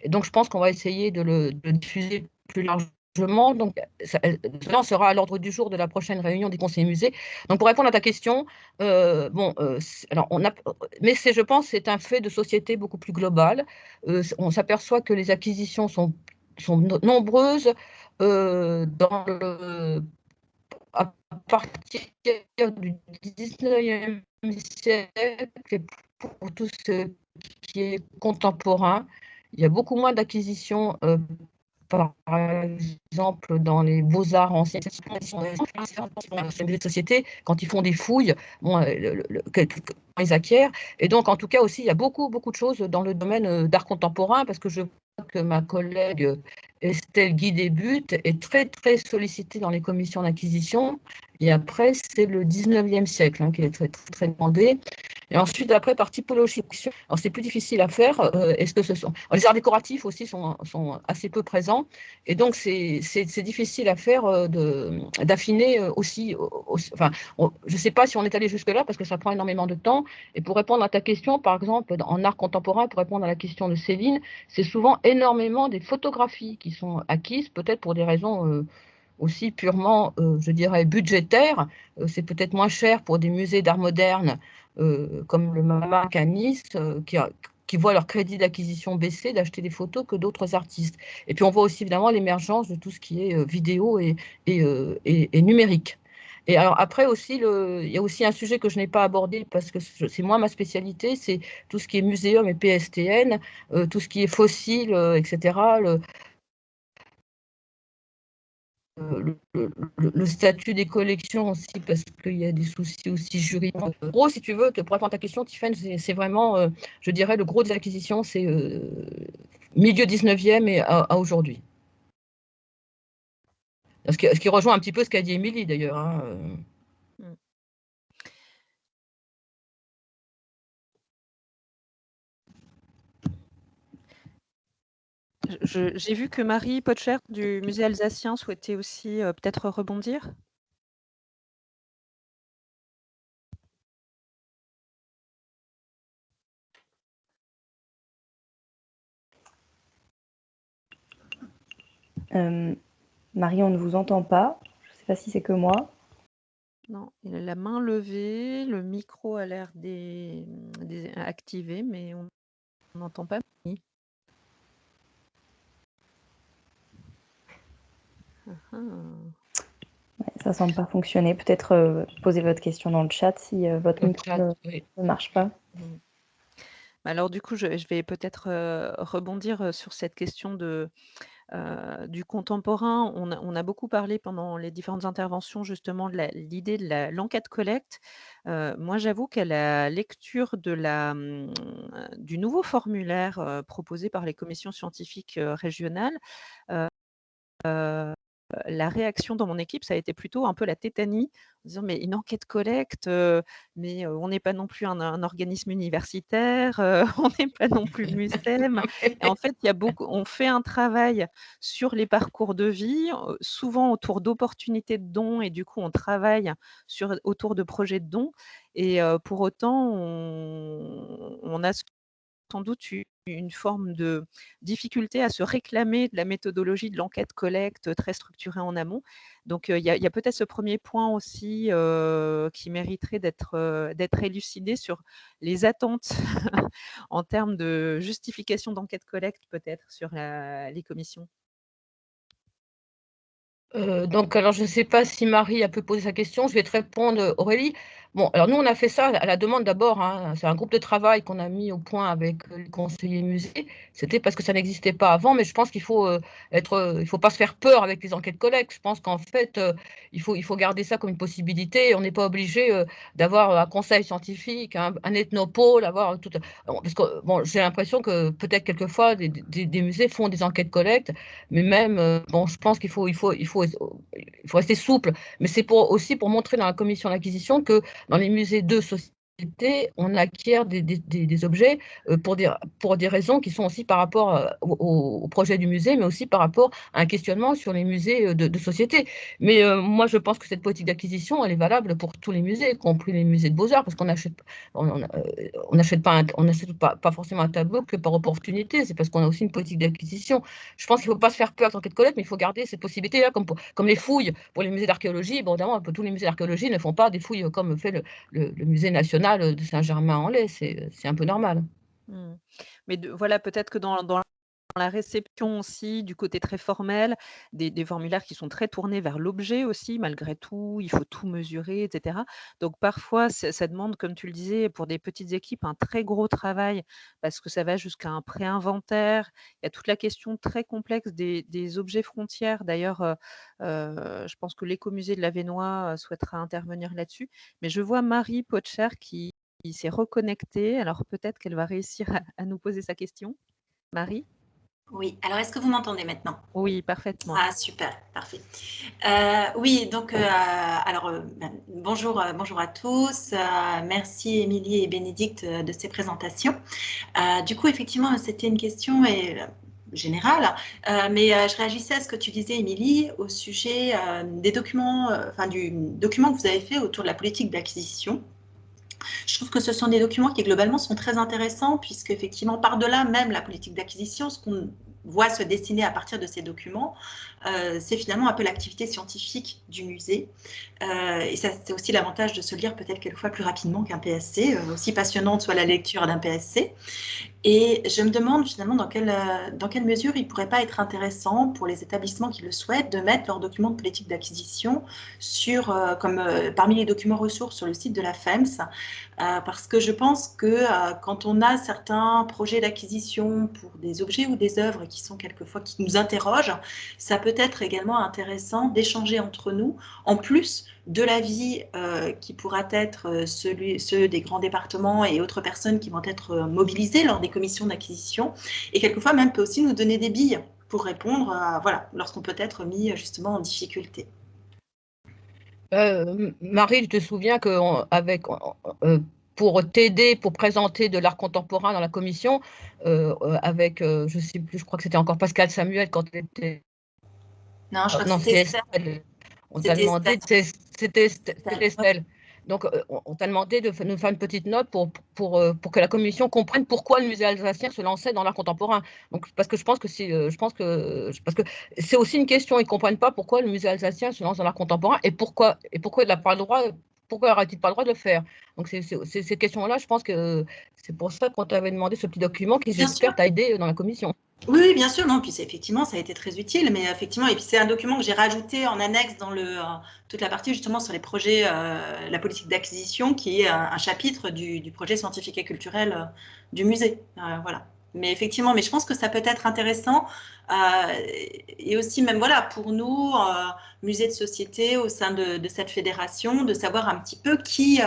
Et donc, je pense qu'on va essayer de le diffuser plus largement. Donc, cela sera à l'ordre du jour de la prochaine réunion des conseillers musées. Donc, pour répondre à ta question, alors mais je pense, c'est un fait de société beaucoup plus global. On s'aperçoit que les acquisitions sont nombreuses à partir du 19e siècle et pour tout ce qui est contemporain. Il y a beaucoup moins d'acquisitions, par exemple, dans les beaux-arts anciens, les sociétés, quand ils font des fouilles, bon, ils acquièrent. Et donc, en tout cas, aussi, il y a beaucoup de choses dans le domaine d'art contemporain, parce que je vois que ma collègue Estelle Guy-Début est très, très sollicitée dans les commissions d'acquisition. Et après, c'est le 19e siècle qui est très, très, très demandé. Et ensuite, après, par typologie, alors c'est plus difficile à faire. Est-ce que les arts décoratifs aussi sont assez peu présents. Et donc, c'est difficile à faire d'affiner aussi. Enfin, je ne sais pas si on est allé jusque-là parce que ça prend énormément de temps. Et pour répondre à ta question, par exemple, en art contemporain, pour répondre à la question de Céline, c'est souvent énormément des photographies qui sont acquises, peut-être pour des raisons aussi purement, je dirais, budgétaires. C'est peut-être moins cher pour des musées d'art moderne comme le MAMAC à Nice, qui voient leur crédit d'acquisition baisser, d'acheter des photos, que d'autres artistes. Et puis on voit aussi évidemment l'émergence de tout ce qui est vidéo et numérique. Et alors après aussi, il y a aussi un sujet que je n'ai pas abordé parce que c'est moi ma spécialité, c'est tout ce qui est muséum et PSTN, tout ce qui est fossile, etc. le statut des collections aussi, parce qu'il y a des soucis aussi juridiques. En gros, si tu veux, pour répondre à ta question, Tiffany, c'est vraiment, je dirais, le gros des acquisitions, c'est milieu 19e et à aujourd'hui. Ce qui rejoint un petit peu ce qu'a dit Émilie, d'ailleurs. Hein. J'ai vu que Marie Potcher du musée alsacien souhaitait aussi peut-être rebondir. Marie, on ne vous entend pas. Je ne sais pas si c'est que moi. Non, il a la main levée, le micro a l'air activé, mais on n'entend pas Marie. Ouais, ça ne semble pas fonctionner. Peut-être poser votre question dans le chat si votre micro ne marche pas. Alors du coup, je vais peut-être rebondir sur cette question du contemporain. On a beaucoup parlé pendant les différentes interventions justement de l'idée de l'enquête collecte. Moi, j'avoue qu'à la lecture du nouveau formulaire proposé par les commissions scientifiques régionales, la réaction dans mon équipe, ça a été plutôt un peu la tétanie, en disant: «Mais une enquête collecte, mais on n'est pas non plus un organisme universitaire, on n'est pas non plus le Mucem». Et en fait, on fait un travail sur les parcours de vie, souvent autour d'opportunités de dons et du coup, on travaille autour de projets de dons et pour autant, on a sans doute une forme de difficulté à se réclamer de la méthodologie de l'enquête collecte très structurée en amont. Donc, il y a peut-être ce premier point aussi qui mériterait d'être élucidé sur les attentes en termes de justification d'enquête collecte peut-être sur les commissions. Donc, alors, je ne sais pas si Marie a pu poser sa question. Je vais te répondre, Aurélie. Bon, alors nous, on a fait ça à la demande d'abord. Hein, c'est un groupe de travail qu'on a mis au point avec les conseillers musées. C'était parce que ça n'existait pas avant, mais je pense qu'il faut il faut pas se faire peur avec les enquêtes collecte. Je pense qu'en fait, il faut garder ça comme une possibilité. On n'est pas obligé d'avoir un conseil scientifique, un ethnopôle, avoir tout. Parce que bon, j'ai l'impression que peut-être quelquefois des musées font des enquêtes collecte, mais même bon, je pense qu'il faut rester souple, mais c'est aussi pour montrer dans la commission d'acquisition que dans les musées de société, on acquiert des objets pour des raisons qui sont aussi par rapport au projet du musée, mais aussi par rapport à un questionnement sur les musées de société. Mais moi, je pense que cette politique d'acquisition, elle est valable pour tous les musées, y compris les musées de beaux-arts, parce qu'on n'achète pas forcément un tableau que par opportunité, c'est parce qu'on a aussi une politique d'acquisition. Je pense qu'il ne faut pas se faire peur avec l'enquête collecte, mais il faut garder cette possibilité-là, comme les fouilles pour les musées d'archéologie. Bon, évidemment, tous les musées d'archéologie ne font pas des fouilles comme fait le musée national de Saint-Germain-en-Laye. C'est un peu normal. Mais voilà, peut-être que dans la réception aussi, du côté très formel, des formulaires qui sont très tournés vers l'objet aussi, malgré tout, il faut tout mesurer, etc. Donc parfois, ça demande, comme tu le disais, pour des petites équipes, un très gros travail, parce que ça va jusqu'à un pré-inventaire. Il y a toute la question très complexe des objets frontières. D'ailleurs, je pense que l'écomusée de l'Avesnois souhaitera intervenir là-dessus. Mais je vois Marie Potcher qui s'est reconnectée, alors peut-être qu'elle va réussir à nous poser sa question. Marie ? Oui, alors est-ce que vous m'entendez maintenant? Oui, parfaitement. Ah, super, parfait. Oui, donc, bonjour à tous. Merci Émilie et Bénédicte de ces présentations. Du coup, effectivement, c'était une question générale, mais je réagissais à ce que tu disais, Émilie, au sujet des documents, du document que vous avez fait autour de la politique d'acquisition. Je trouve que ce sont des documents qui globalement sont très intéressants puisque effectivement par-delà même la politique d'acquisition, ce qu'on voit se dessiner à partir de ces documents, c'est finalement un peu l'activité scientifique du musée. Et ça, c'est aussi l'avantage de se lire peut-être quelquefois plus rapidement qu'un PSC, aussi passionnante soit la lecture d'un PSC. Et je me demande finalement dans quelle mesure il ne pourrait pas être intéressant pour les établissements qui le souhaitent de mettre leurs documents de politique d'acquisition parmi les documents ressources sur le site de la FEMS, parce que je pense que quand on a certains projets d'acquisition pour des objets ou des œuvres qui sont quelquefois qui nous interrogent, ça peut être également intéressant d'échanger entre nous, en plus de l'avis qui pourra être ceux des grands départements et autres personnes qui vont être mobilisées lors des commissions d'acquisition, et quelquefois même peut aussi nous donner des billes pour répondre voilà, lorsqu'on peut être mis justement en difficulté. Marie, je te souviens que pour t'aider, pour présenter de l'art contemporain dans la commission, avec, je sais plus, je crois que c'était encore Pascal Samuel quand elle était... Non, je crois que c'était Estelle. On t'a demandé, c'était Estelle. Donc, on t'a demandé de nous faire une petite note pour que la commission comprenne pourquoi le musée alsacien se lançait dans l'art contemporain. Donc, parce que je pense que c'est aussi une question. Ils ne comprennent pas pourquoi le musée alsacien se lance dans l'art contemporain et pourquoi il n'a pas le droit. Pourquoi n'aurait-il pas le droit de le faire? Donc, ces questions-là, je pense que c'est pour ça qu'on t'avait demandé ce petit document qui, j'espère, t'a aidé dans la commission. Oui, bien sûr, non. Puis effectivement, ça a été très utile, mais effectivement, et puis c'est un document que j'ai rajouté en annexe dans toute la partie justement sur les projets, la politique d'acquisition, qui est un chapitre du projet scientifique et culturel du musée. Voilà. Mais effectivement, mais je pense que ça peut être intéressant et aussi même voilà pour nous, musée de société au sein de cette fédération, de savoir un petit peu qui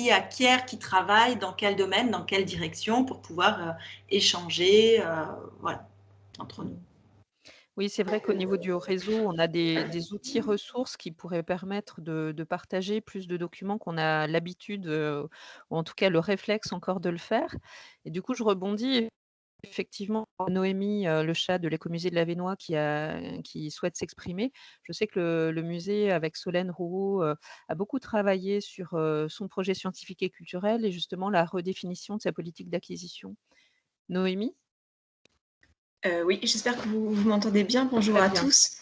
acquiert, qui travaille, dans quel domaine, dans quelle direction, pour pouvoir échanger voilà, entre nous. Oui, c'est vrai qu'au niveau du réseau, on a des outils ressources qui pourraient permettre de partager plus de documents qu'on a l'habitude, ou en tout cas le réflexe encore de le faire. Et du coup, je rebondis effectivement sur Noémie, le chat de l'écomusée de l'Avesnois qui souhaite s'exprimer. Je sais que le musée, avec Solène Rouault, a beaucoup travaillé sur son projet scientifique et culturel et justement la redéfinition de sa politique d'acquisition. Noémie? Oui, j'espère que vous m'entendez bien. Bonjour à tous.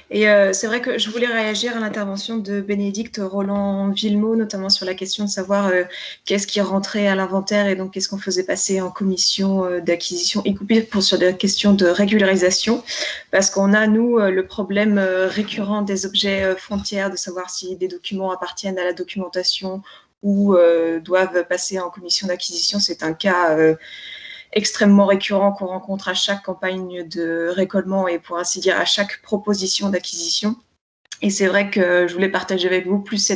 Et c'est vrai que je voulais réagir à l'intervention de Bénédicte Roland-Villemot, notamment sur la question de savoir qu'est-ce qui rentrait à l'inventaire et donc qu'est-ce qu'on faisait passer en commission d'acquisition, y compris sur des questions de régularisation, parce qu'on a, nous, le problème récurrent des objets frontières, de savoir si des documents appartiennent à la documentation ou doivent passer en commission d'acquisition. C'est un cas extrêmement récurrent qu'on rencontre à chaque campagne de récollement et pour ainsi dire à chaque proposition d'acquisition. Et c'est vrai que je voulais partager avec vous plus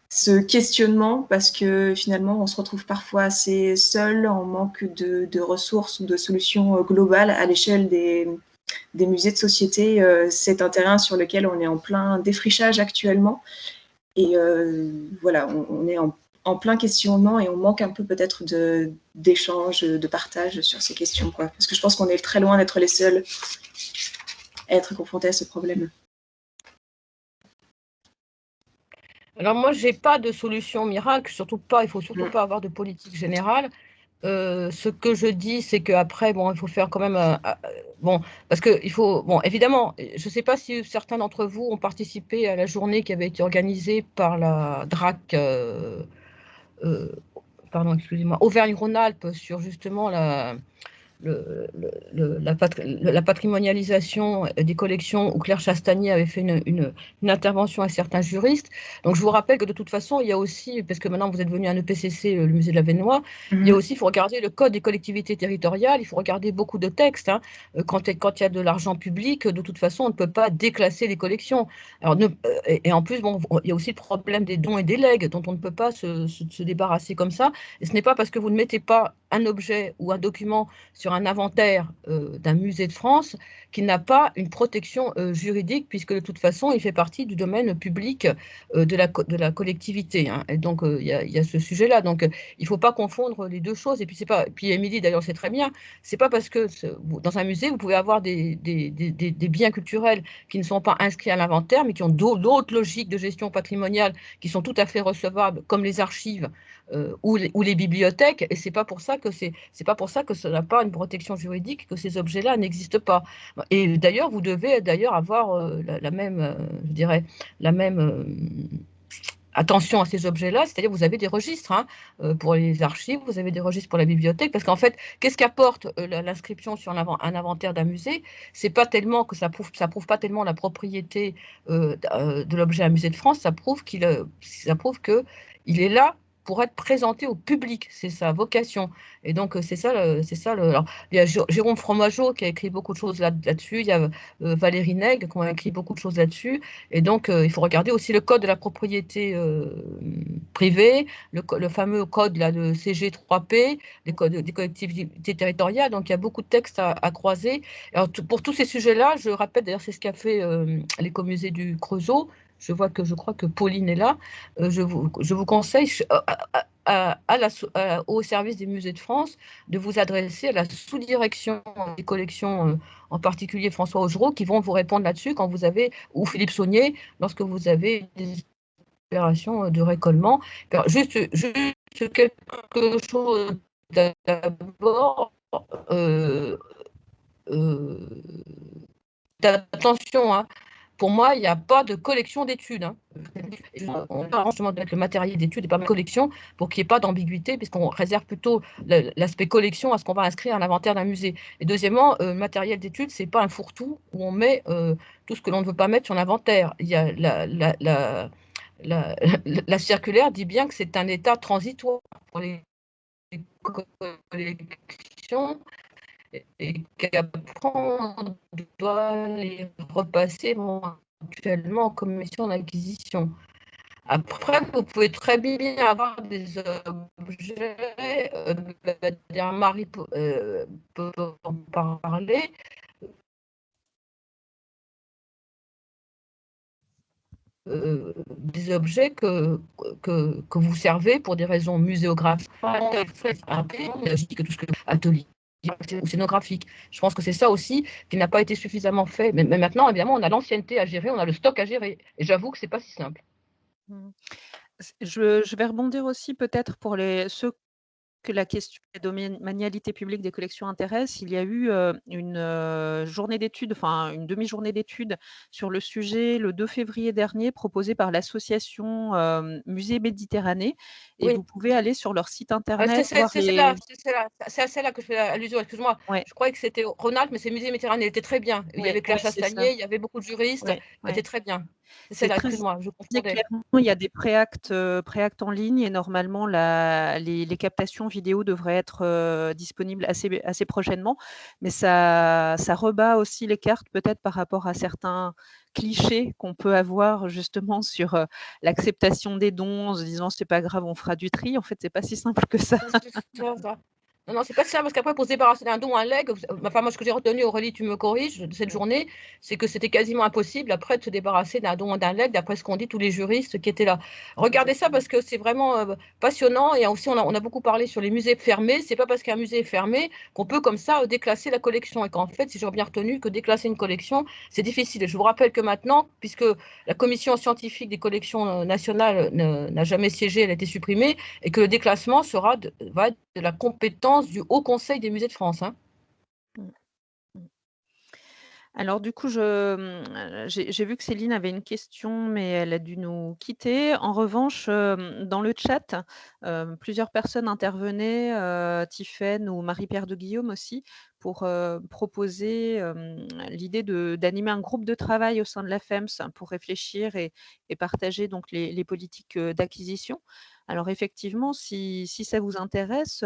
ce questionnement parce que finalement on se retrouve parfois assez seul en manque de ressources ou de solutions globales à l'échelle des musées de société. C'est un terrain sur lequel on est en plein défrichage actuellement et voilà, on est en plein questionnement et on manque un peu peut-être d'échange, de partage sur ces questions, quoi. Parce que je pense qu'on est très loin d'être les seuls à être confrontés à ce problème. Alors moi, je n'ai pas de solution miracle, surtout pas, il ne faut surtout pas avoir de politique générale. Ce que je dis, c'est qu'après, bon, il faut faire quand même... bon, parce qu'il faut... Bon, évidemment, je ne sais pas si certains d'entre vous ont participé à la journée qui avait été organisée par la DRAC... pardon, excusez-moi, Auvergne-Rhône-Alpes sur justement la patrimonialisation des collections où Claire Chastanier avait fait une intervention à certains juristes. Donc, je vous rappelle que de toute façon, il y a aussi, parce que maintenant vous êtes venu à un EPCC, le musée de l'Avesnois, il y a aussi, il faut regarder le code des collectivités territoriales, il faut regarder beaucoup de textes. Hein. Quand il y a de l'argent public, de toute façon, on ne peut pas déclasser les collections. Alors, et en plus, bon, il y a aussi le problème des dons et des legs dont on ne peut pas se débarrasser comme ça. Et ce n'est pas parce que vous ne mettez pas un objet ou un document sur un inventaire d'un musée de France qui n'a pas une protection juridique, puisque de toute façon, il fait partie du domaine public de la collectivité. Hein. Et donc, il y a ce sujet-là. Donc, il ne faut pas confondre les deux choses. Et puis, puis Émilie, d'ailleurs, c'est très bien, c'est pas parce que dans un musée, vous pouvez avoir des biens culturels qui ne sont pas inscrits à l'inventaire, mais qui ont d'autres logiques de gestion patrimoniale qui sont tout à fait recevables, comme les archives ou les bibliothèques. Et c'est pas pour ça que ça n'a pas une protection juridique, que ces objets-là n'existent pas. Et d'ailleurs, vous devez avoir la même, je dirais, la même attention à ces objets-là, c'est-à-dire vous avez des registres hein, pour les archives, vous avez des registres pour la bibliothèque, parce qu'en fait, qu'est-ce qu'apporte l'inscription sur un inventaire d'un musée? C'est pas tellement que ça prouve pas tellement la propriété de l'objet à Musée de France, ça prouve qu'il est là pour être présenté au public, c'est sa vocation. Et donc, c'est ça. Alors, il y a Jérôme Fromageau qui a écrit beaucoup de choses là-dessus, il y a Valérie Nègre qui a écrit beaucoup de choses là-dessus. Et donc, il faut regarder aussi le code de la propriété privée, le fameux code là, de CG3P, les codes des collectivités territoriales. Donc, il y a beaucoup de textes à croiser. Alors, pour tous ces sujets-là, je rappelle, d'ailleurs, c'est ce qu'a fait l'écomusée du Creusot. Je crois que Pauline est là. Je vous conseille au service des musées de France de vous adresser à la sous-direction des collections, en particulier François Augereau, qui vont vous répondre là-dessus quand vous avez, ou Philippe Saunier, lorsque vous avez des opérations de récollement. Alors, juste quelque chose d'abord. Attention, hein. Pour moi, il n'y a pas de collection d'études. Hein. On parle justement de mettre le matériel d'études et pas de collection pour qu'il n'y ait pas d'ambiguïté, puisqu'on réserve plutôt l'aspect collection à ce qu'on va inscrire à l'inventaire d'un musée. Et deuxièmement, le matériel d'études, ce n'est pas un fourre-tout où on met tout ce que l'on ne veut pas mettre sur l'inventaire. Il y a la circulaire dit bien que c'est un état transitoire pour les collections et qu'après on doit les repasser éventuellement en commission d'acquisition. Après, vous pouvez très bien avoir des objets, Marie peut en parler, des objets que vous servez pour des raisons muséographiques, tout ce que atelier ou scénographique. Je pense que c'est ça aussi qui n'a pas été suffisamment fait. Mais maintenant, évidemment, on a l'ancienneté à gérer, on a le stock à gérer. Et j'avoue que ce n'est pas si simple. Je vais rebondir aussi peut-être pour ceux que la question des domanialités publiques des collections intéresse. Il y a eu une journée d'études, enfin une demi-journée d'études sur le sujet le 2 février dernier, proposée par l'association Musée Méditerranée. Et Oui. vous pouvez aller sur leur site internet. C'est à celle-là que je fais allusion, excuse-moi. Ouais. Je croyais que c'était Rhône-Alpes, mais c'est Musée Méditerranée, elle était très bien. Il y avait Claire Chastanier, il y avait beaucoup de juristes, elle était très bien. C'est là, excuse-moi, je confondais. Clairement, il y a des préactes en ligne et normalement les captations vidéo devraient être disponibles assez prochainement. Mais ça rebat aussi les cartes peut-être par rapport à certains clichés qu'on peut avoir justement sur l'acceptation des dons en se disant c'est pas grave, on fera du tri. En fait, c'est pas si simple que ça. Non, c'est pas ça, parce qu'après, pour se débarrasser d'un don, un legs, enfin, moi, ce que j'ai retenu, Aurélie, tu me corriges, de cette journée, c'est que c'était quasiment impossible, après, de se débarrasser d'un don, d'un legs, d'après ce qu'ont dit tous les juristes qui étaient là. Regardez ça, parce que c'est vraiment passionnant, et aussi, on a beaucoup parlé sur les musées fermés. C'est pas parce qu'un musée est fermé qu'on peut, comme ça, déclasser la collection, et qu'en fait, si j'ai bien retenu, que déclasser une collection, c'est difficile. Et je vous rappelle que maintenant, puisque la commission scientifique des collections nationales n'a jamais siégé, elle a été supprimée, et que le déclassement va être de la compétence du Haut Conseil des musées de France. Hein. Alors du coup, j'ai vu que Céline avait une question, mais elle a dû nous quitter. En revanche, dans le chat, plusieurs personnes intervenaient, Tiffaine ou Marie-Pierre de Guillaume aussi, pour proposer l'idée d'animer un groupe de travail au sein de la FEMS pour réfléchir et partager donc les politiques d'acquisition. Alors effectivement, si ça vous intéresse,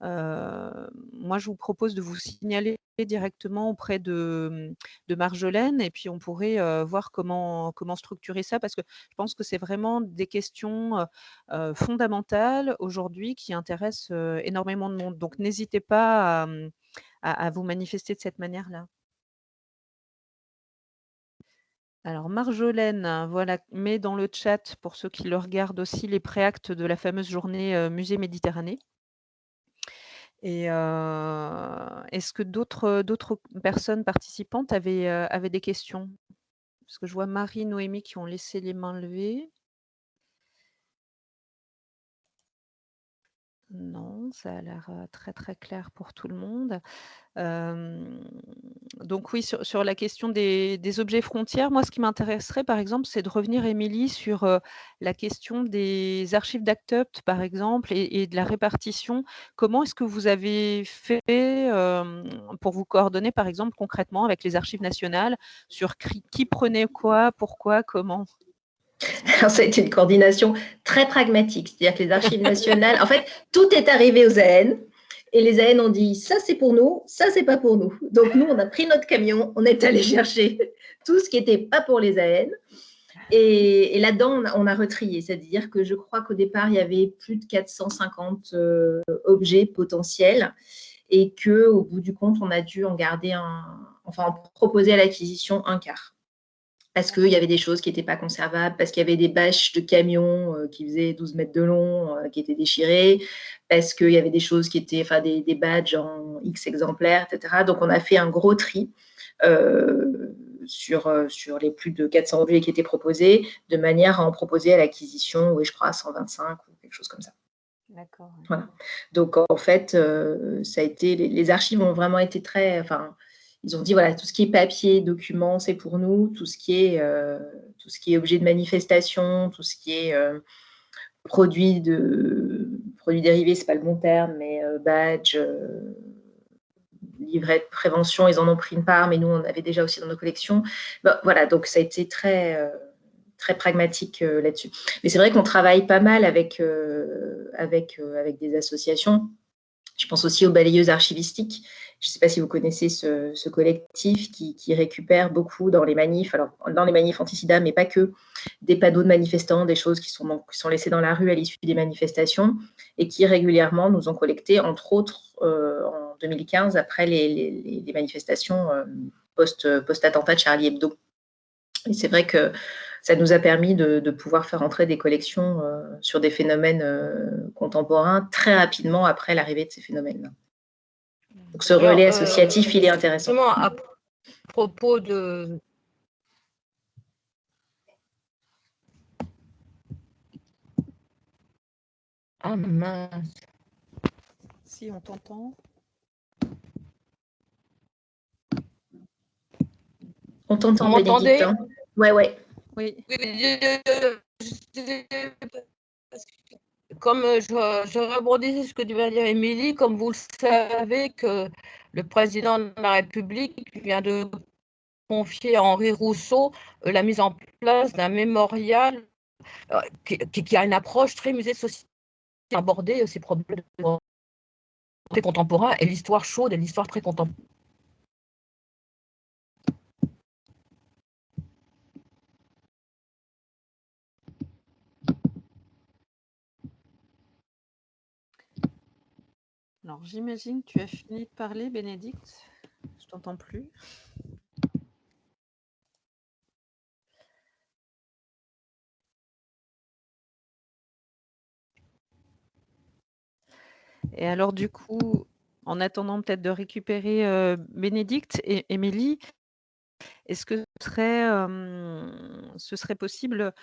moi je vous propose de vous signaler directement auprès de Marjolaine et puis on pourrait voir comment structurer ça parce que je pense que c'est vraiment des questions fondamentales aujourd'hui qui intéressent énormément de monde. Donc n'hésitez pas à vous manifester de cette manière-là. Alors Marjolaine, voilà, met dans le chat, pour ceux qui le regardent aussi, les préactes de la fameuse journée Musée Méditerranée. Et est-ce que d'autres personnes participantes avaient des questions? Parce que je vois Marie, Noémie qui ont laissé les mains levées. Non, ça a l'air très très clair pour tout le monde. Donc oui, sur la question des objets frontières, moi ce qui m'intéresserait par exemple, c'est de revenir, Émilie, sur la question des archives d'ACT-UP par exemple et de la répartition. Comment est-ce que vous avez fait pour vous coordonner par exemple concrètement avec les archives nationales sur qui prenait quoi, pourquoi, comment? Alors, ça a été une coordination très pragmatique, c'est-à-dire que les archives nationales, en fait, tout est arrivé aux AN, et les AN ont dit, ça c'est pour nous, ça c'est pas pour nous. Donc nous, on a pris notre camion, on est allé chercher tout ce qui n'était pas pour les AN, et là-dedans, on a retrié, c'est-à-dire que je crois qu'au départ, il y avait plus de 450 objets potentiels, et qu'au bout du compte, on a dû en garder en proposer à l'acquisition un quart. Parce qu'il y avait des choses qui n'étaient pas conservables, parce qu'il y avait des bâches de camions qui faisaient 12 mètres de long, qui étaient déchirées, parce qu'il y avait des choses qui étaient, enfin des badges en X exemplaires, etc. Donc, on a fait un gros tri sur les plus de 400 objets qui étaient proposés, de manière à en proposer à l'acquisition, oui, je crois, à 125 ou quelque chose comme ça. D'accord. Voilà. Donc, en fait, ça a été, les archives ont vraiment été très... Ils ont dit, voilà, tout ce qui est papier, documents, c'est pour nous. Tout ce qui est objet de manifestation, tout ce qui est produits dérivés, ce n'est pas le bon terme, mais badge, livret de prévention, ils en ont pris une part, mais nous, on avait déjà aussi dans nos collections. Bon, voilà, donc ça a été très pragmatique là-dessus. Mais c'est vrai qu'on travaille pas mal avec des associations. Je pense aussi aux balayeuses archivistiques. Je ne sais pas si vous connaissez ce collectif qui récupère beaucoup dans les manifs, alors dans les manifs anti-sida, mais pas que, des panneaux de manifestants, des choses qui sont laissées dans la rue à l'issue des manifestations et qui régulièrement nous ont collecté, entre autres en 2015, après les manifestations post-attentat de Charlie Hebdo. Et c'est vrai que ça nous a permis de pouvoir faire entrer des collections sur des phénomènes contemporains très rapidement après l'arrivée de ces phénomènes-là. Donc, ce relais associatif, il est intéressant. À propos de... Ah mince. Si, on t'entend. On t'entend, Bénédicte. Hein. Ouais. Oui. Comme je rebondis sur ce que tu viens de dire, Émilie, comme vous le savez, que le président de la République vient de confier à Henri Rousseau la mise en place d'un mémorial qui a une approche très musée de société, aborder ces problèmes très contemporains et l'histoire chaude et l'histoire très contemporaine. Alors, j'imagine que tu as fini de parler, Bénédicte. Je t'entends plus. Et alors, du coup, en attendant peut-être de récupérer Bénédicte et Émilie, est-ce que ce serait possible,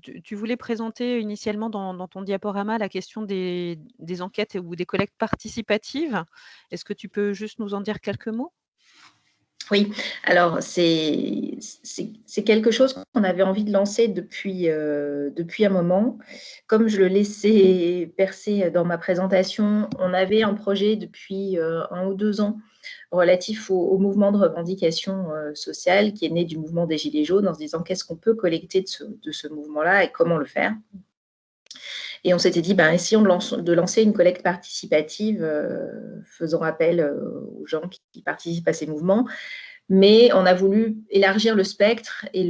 tu voulais présenter initialement dans ton diaporama la question des enquêtes ou des collectes participatives. Est-ce que tu peux juste nous en dire quelques mots? Oui, alors c'est quelque chose qu'on avait envie de lancer depuis un moment. Comme je le laissais percer dans ma présentation, on avait un projet depuis 1 ou 2 ans relatif au mouvement de revendication sociale qui est né du mouvement des Gilets jaunes, en se disant qu'est-ce qu'on peut collecter de ce mouvement-là et comment le faire. Et on s'était dit, essayons de lancer une collecte participative, faisant appel aux gens qui participent à ces mouvements. Mais on a voulu élargir le spectre et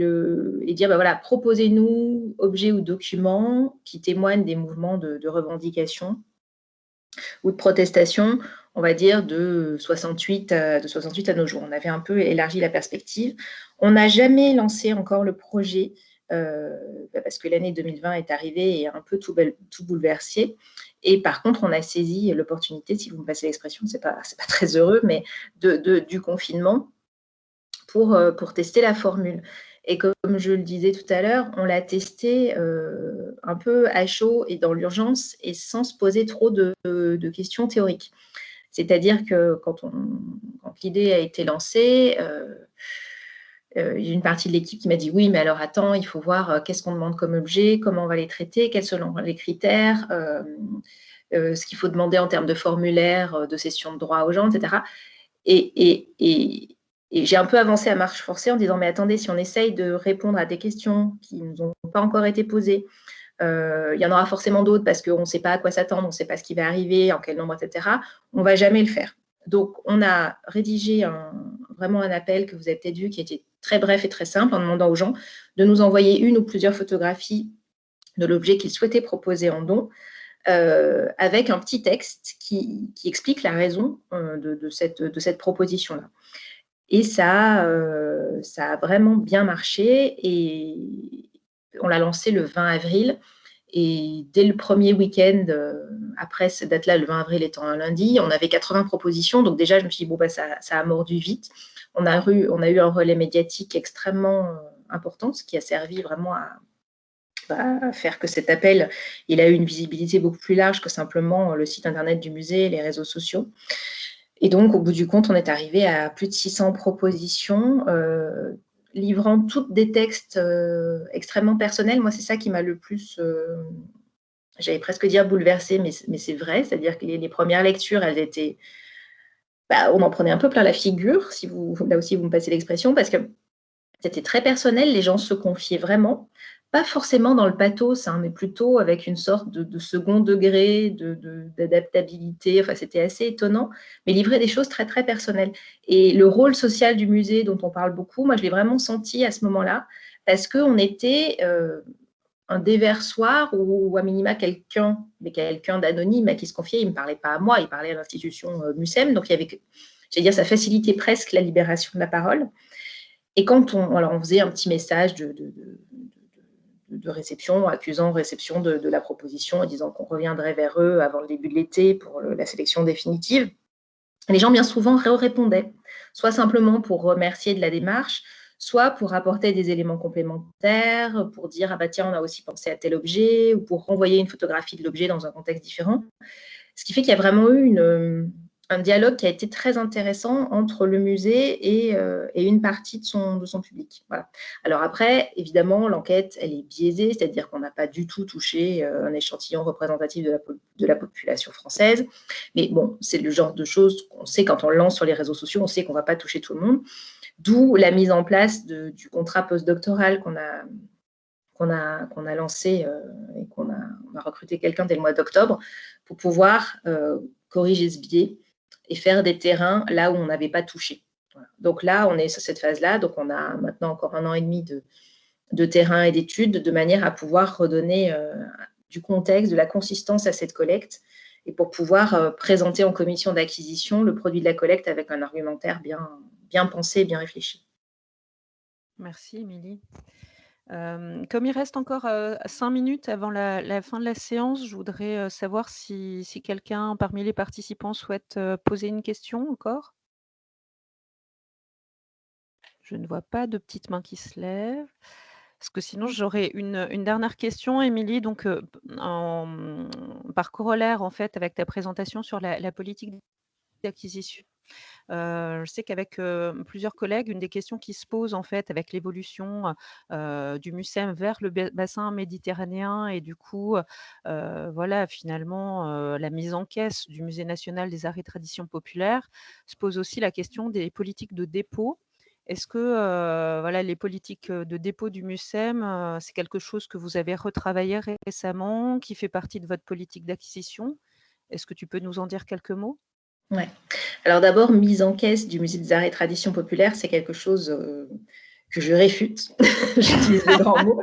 dire, voilà, proposez-nous objets ou documents qui témoignent des mouvements de revendication ou de protestation, on va dire, de 68 à nos jours. On avait un peu élargi la perspective. On n'a jamais lancé encore le projet parce que l'année 2020 est arrivée et a un peu tout bouleversé. Et par contre, on a saisi l'opportunité, si vous me passez l'expression, c'est pas très heureux, mais du confinement pour tester la formule. Et comme je le disais tout à l'heure, on l'a testé un peu à chaud et dans l'urgence et sans se poser trop de questions théoriques. C'est-à-dire que quand l'idée a été lancée, il y a une partie de l'équipe qui m'a dit « Oui, mais alors attends, il faut voir qu'est-ce qu'on demande comme objet, comment on va les traiter, quels sont les critères, ce qu'il faut demander en termes de formulaire, de cession de droit aux gens, etc. » Et j'ai un peu avancé à marche forcée en disant « Mais attendez, si on essaye de répondre à des questions qui ne nous ont pas encore été posées, il y en aura forcément d'autres parce qu'on ne sait pas à quoi s'attendre, on ne sait pas ce qui va arriver, en quel nombre, etc. On ne va jamais le faire. » Donc, on a rédigé vraiment un appel que vous avez peut-être vu qui était très bref et très simple en demandant aux gens de nous envoyer une ou plusieurs photographies de l'objet qu'ils souhaitaient proposer en don avec un petit texte qui explique la raison de cette proposition-là. Et ça a vraiment bien marché et on l'a lancé le 20 avril. Et dès le premier week-end, après cette date-là, le 20 avril étant un lundi, on avait 80 propositions. Donc déjà, je me suis dit, bon, bah, ça a mordu vite. On a eu un relais médiatique extrêmement important, ce qui a servi vraiment à faire que cet appel, il a eu une visibilité beaucoup plus large que simplement le site internet du musée, les réseaux sociaux. Et donc, au bout du compte, on est arrivé à plus de 600 propositions, livrant toutes des textes extrêmement personnels. Moi, c'est ça qui m'a le plus, j'allais presque dire bouleversée, mais c'est vrai. C'est-à-dire que les premières lectures, elles étaient, on en prenait un peu plein la figure, là aussi vous me passez l'expression, parce que c'était très personnel, les gens se confiaient vraiment, pas forcément dans le pathos, mais plutôt avec une sorte de second degré, d'adaptabilité. Enfin, c'était assez étonnant, mais livrer des choses très, très personnelles. Et le rôle social du musée, dont on parle beaucoup, moi, je l'ai vraiment senti à ce moment-là, parce qu'on était un déversoir ou à minima quelqu'un d'anonyme à qui se confiait. Il ne me parlait pas à moi, il parlait à l'institution MUSEM, donc il y avait, j'allais dire, ça facilitait presque la libération de la parole. Et quand on faisait un petit message de réception, accusant réception de la proposition et disant qu'on reviendrait vers eux avant le début de l'été pour la sélection définitive, les gens bien souvent répondaient, soit simplement pour remercier de la démarche, soit pour apporter des éléments complémentaires, pour dire « Ah bah tiens, on a aussi pensé à tel objet » ou pour renvoyer une photographie de l'objet dans un contexte différent. Ce qui fait qu'il y a vraiment eu un dialogue qui a été très intéressant entre le musée et une partie de son public. Voilà. Alors après, évidemment, l'enquête, elle est biaisée, c'est-à-dire qu'on n'a pas du tout touché un échantillon représentatif de la population française. Mais bon, c'est le genre de choses qu'on sait quand on le lance sur les réseaux sociaux, on sait qu'on ne va pas toucher tout le monde. D'où la mise en place du contrat postdoctoral qu'on a lancé et qu'on a recruté quelqu'un dès le mois d'octobre pour pouvoir corriger ce biais et faire des terrains là où on n'avait pas touché. Voilà. Donc là, on est sur cette phase-là, donc on a maintenant encore 1 an et demi de terrain et d'études de manière à pouvoir redonner du contexte, de la consistance à cette collecte et pour pouvoir présenter en commission d'acquisition le produit de la collecte avec un argumentaire bien pensé, bien réfléchi. Merci, Émilie. Comme il reste encore 5 minutes avant la fin de la séance, je voudrais savoir si quelqu'un parmi les participants souhaite poser une question encore. Je ne vois pas de petites mains qui se lèvent. Parce que sinon, j'aurais une dernière question, Émilie. Donc, par corollaire, en fait, avec ta présentation sur la politique d'acquisition. Je sais qu'avec plusieurs collègues, une des questions qui se posent en fait avec l'évolution du MUSEM vers le bassin méditerranéen et du coup, voilà, finalement, la mise en caisse du Musée national des arts et traditions populaires, se pose aussi la question des politiques de dépôt. Est-ce que voilà, les politiques de dépôt du MUSEM, c'est quelque chose que vous avez retravaillé récemment, qui fait partie de votre politique d'acquisition? Est-ce que tu peux nous en dire quelques mots? Ouais. Alors d'abord, mise en caisse du Musée des arts et traditions populaires, c'est quelque chose que je réfute. J'utilise le grand mot.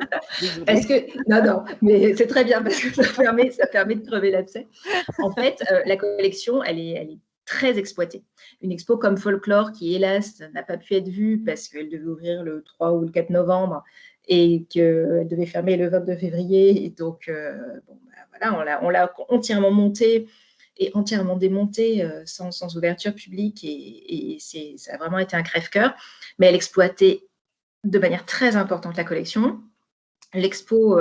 Parce que, non, mais c'est très bien parce que ça permet de crever l'abcès. En fait, la collection, elle est très exploitée. Une expo comme Folklore, qui hélas n'a pas pu être vue parce qu'elle devait ouvrir le 3 ou le 4 novembre et qu'elle devait fermer le 22 février. Et donc, voilà, on l'a entièrement montée et entièrement démontée sans ouverture publique et ça a vraiment été un crève-cœur. Mais elle exploitait de manière très importante la collection. L'expo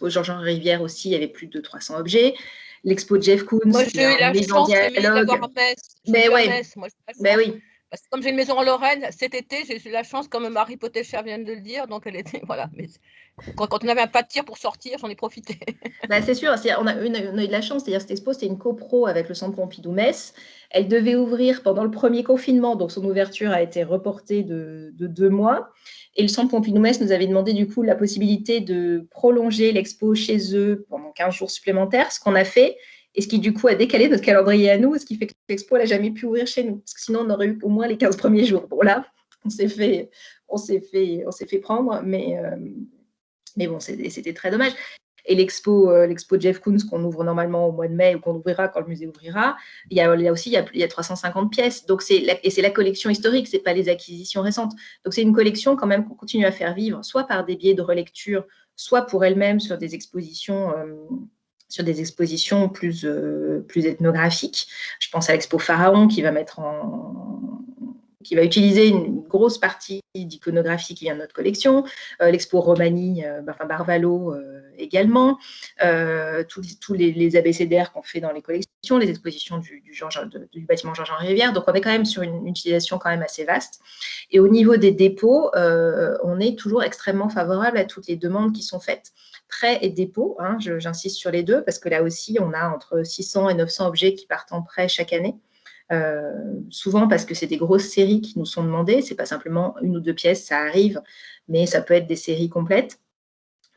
Georges-Henri Rivière aussi, il y avait plus de 300 objets. L'expo de Jeff Koons, moi, j'ai eu la chance d'avoir à Metz. Mais oui, parce que comme j'ai une maison en Lorraine, cet été, j'ai eu la chance, comme Marie Potécher vient de le dire, donc elle était, voilà. Mais quand on avait un pas de tir pour sortir, j'en ai profité. C'est sûr, on a eu de la chance, c'est-à-dire cette expo, c'était une copro avec le Centre Pompidou-Metz. Elle devait ouvrir pendant le premier confinement, donc son ouverture a été reportée de 2 mois. Et le Centre Pompidou-Metz nous avait demandé du coup la possibilité de prolonger l'expo chez eux pendant 15 jours supplémentaires, ce qu'on a fait, et ce qui du coup a décalé notre calendrier à nous, ce qui fait que l'expo n'a jamais pu ouvrir chez nous, parce que sinon on aurait eu au moins les 15 premiers jours. Bon là, on s'est fait prendre, mais bon, c'était très dommage. Et l'expo Jeff Koons qu'on ouvre normalement au mois de mai ou qu'on ouvrira quand le musée ouvrira, il y a 350 pièces. Donc c'est la collection historique, c'est pas les acquisitions récentes. Donc c'est une collection quand même qu'on continue à faire vivre, soit par des biais de relecture, soit pour elle-même sur des expositions plus ethnographiques. Je pense à l'expo Pharaon qui va utiliser une grosse partie d'iconographie qui vient de notre collection, l'expo Romani, Barvalo également, tous les abécédaires qu'on fait dans les collections, les expositions du bâtiment Georges-Henri Rivière. Donc, on est quand même sur une utilisation quand même assez vaste. Et au niveau des dépôts, on est toujours extrêmement favorable à toutes les demandes qui sont faites. Prêt et dépôt, hein, j'insiste sur les deux, parce que là aussi, on a entre 600 et 900 objets qui partent en prêt chaque année. Souvent parce que c'est des grosses séries qui nous sont demandées, c'est pas simplement 1 ou 2 pièces, ça arrive, mais ça peut être des séries complètes.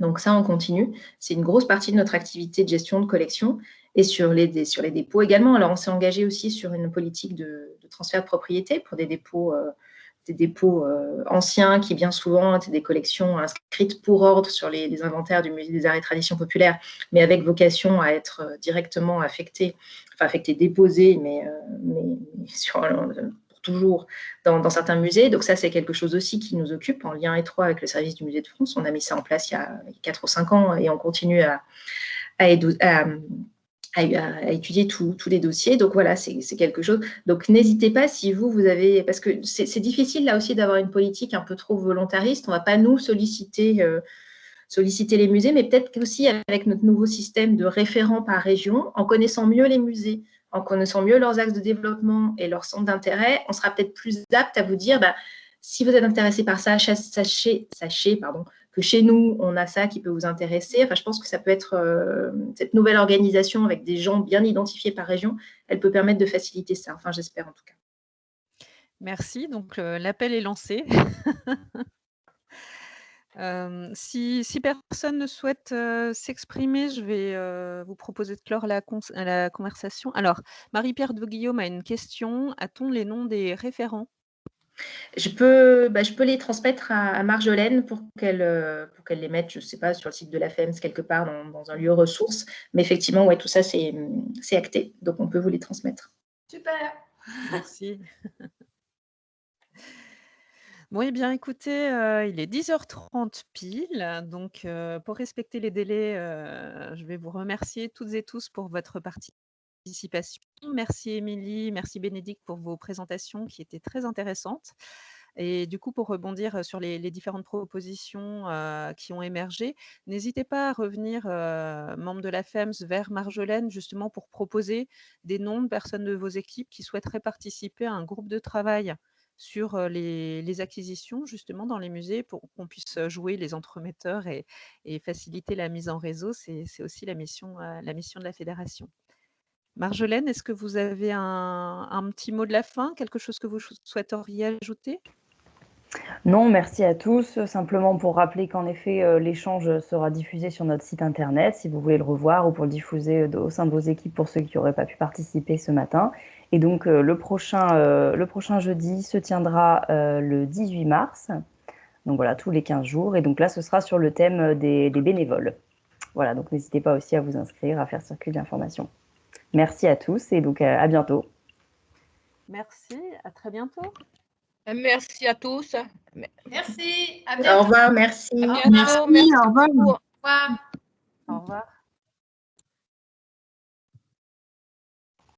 Donc ça, on continue. C'est une grosse partie de notre activité de gestion de collection et sur les dépôts également. Alors on s'est engagé aussi sur une politique de transfert de propriété pour des dépôts anciens qui bien souvent étaient des collections inscrites pour ordre sur les inventaires du Musée des Arts et Traditions Populaires, mais avec vocation à être directement déposées, mais pour toujours dans certains musées. Donc ça, c'est quelque chose aussi qui nous occupe en lien étroit avec le service du Musée de France. On a mis ça en place il y a 4 ou 5 ans et on continue à étudier tous les dossiers. Donc voilà, c'est quelque chose. Donc n'hésitez pas si vous avez, parce que c'est difficile là aussi d'avoir une politique un peu trop volontariste. On ne va pas nous solliciter les musées, mais peut-être qu'aussi avec notre nouveau système de référents par région, en connaissant mieux les musées, en connaissant mieux leurs axes de développement et leurs centres d'intérêt, on sera peut-être plus apte à vous dire, si vous êtes intéressé par ça, sachez que chez nous, on a ça qui peut vous intéresser. Enfin, je pense que ça peut être cette nouvelle organisation avec des gens bien identifiés par région, elle peut permettre de faciliter ça. Enfin, j'espère en tout cas. Merci. Donc, l'appel est lancé. Si personne ne souhaite s'exprimer, je vais vous proposer de clore la conversation. Alors, Marie-Pierre de Guillaume a une question. A-t-on les noms des référents ? Je peux les transmettre à Marjolaine pour qu'elle les mette, je ne sais pas, sur le site de la FEMS, quelque part dans un lieu ressource. Mais effectivement, ouais, tout ça, c'est acté. Donc, on peut vous les transmettre. Super. Merci. Bon, eh bien, écoutez, il est 10h30 pile. Donc, pour respecter les délais, je vais vous remercier toutes et tous pour votre participation. Merci Émilie, merci Bénédicte pour vos présentations qui étaient très intéressantes. Et du coup, pour rebondir sur les différentes propositions qui ont émergé, n'hésitez pas à revenir, membres de la FEMS, vers Marjolaine, justement pour proposer des noms de personnes de vos équipes qui souhaiteraient participer à un groupe de travail sur les acquisitions, justement, dans les musées, pour qu'on puisse jouer les entremetteurs et faciliter la mise en réseau. C'est aussi la mission de la fédération. Marjolaine, est-ce que vous avez un petit mot de la fin, quelque chose que vous souhaiteriez ajouter ? Non, merci à tous. Simplement pour rappeler qu'en effet, l'échange sera diffusé sur notre site internet si vous voulez le revoir ou pour le diffuser au sein de vos équipes pour ceux qui n'auraient pas pu participer ce matin. Et donc, le prochain jeudi se tiendra le 18 mars. Donc voilà, tous les 15 jours. Et donc là, ce sera sur le thème des bénévoles. Voilà, donc n'hésitez pas aussi à vous inscrire, à faire circuler l'information. Merci à tous et donc à bientôt. Merci, à très bientôt. Merci à tous. Merci, à bientôt. Au revoir, merci. À bientôt, merci. Au revoir. Au revoir. Au revoir.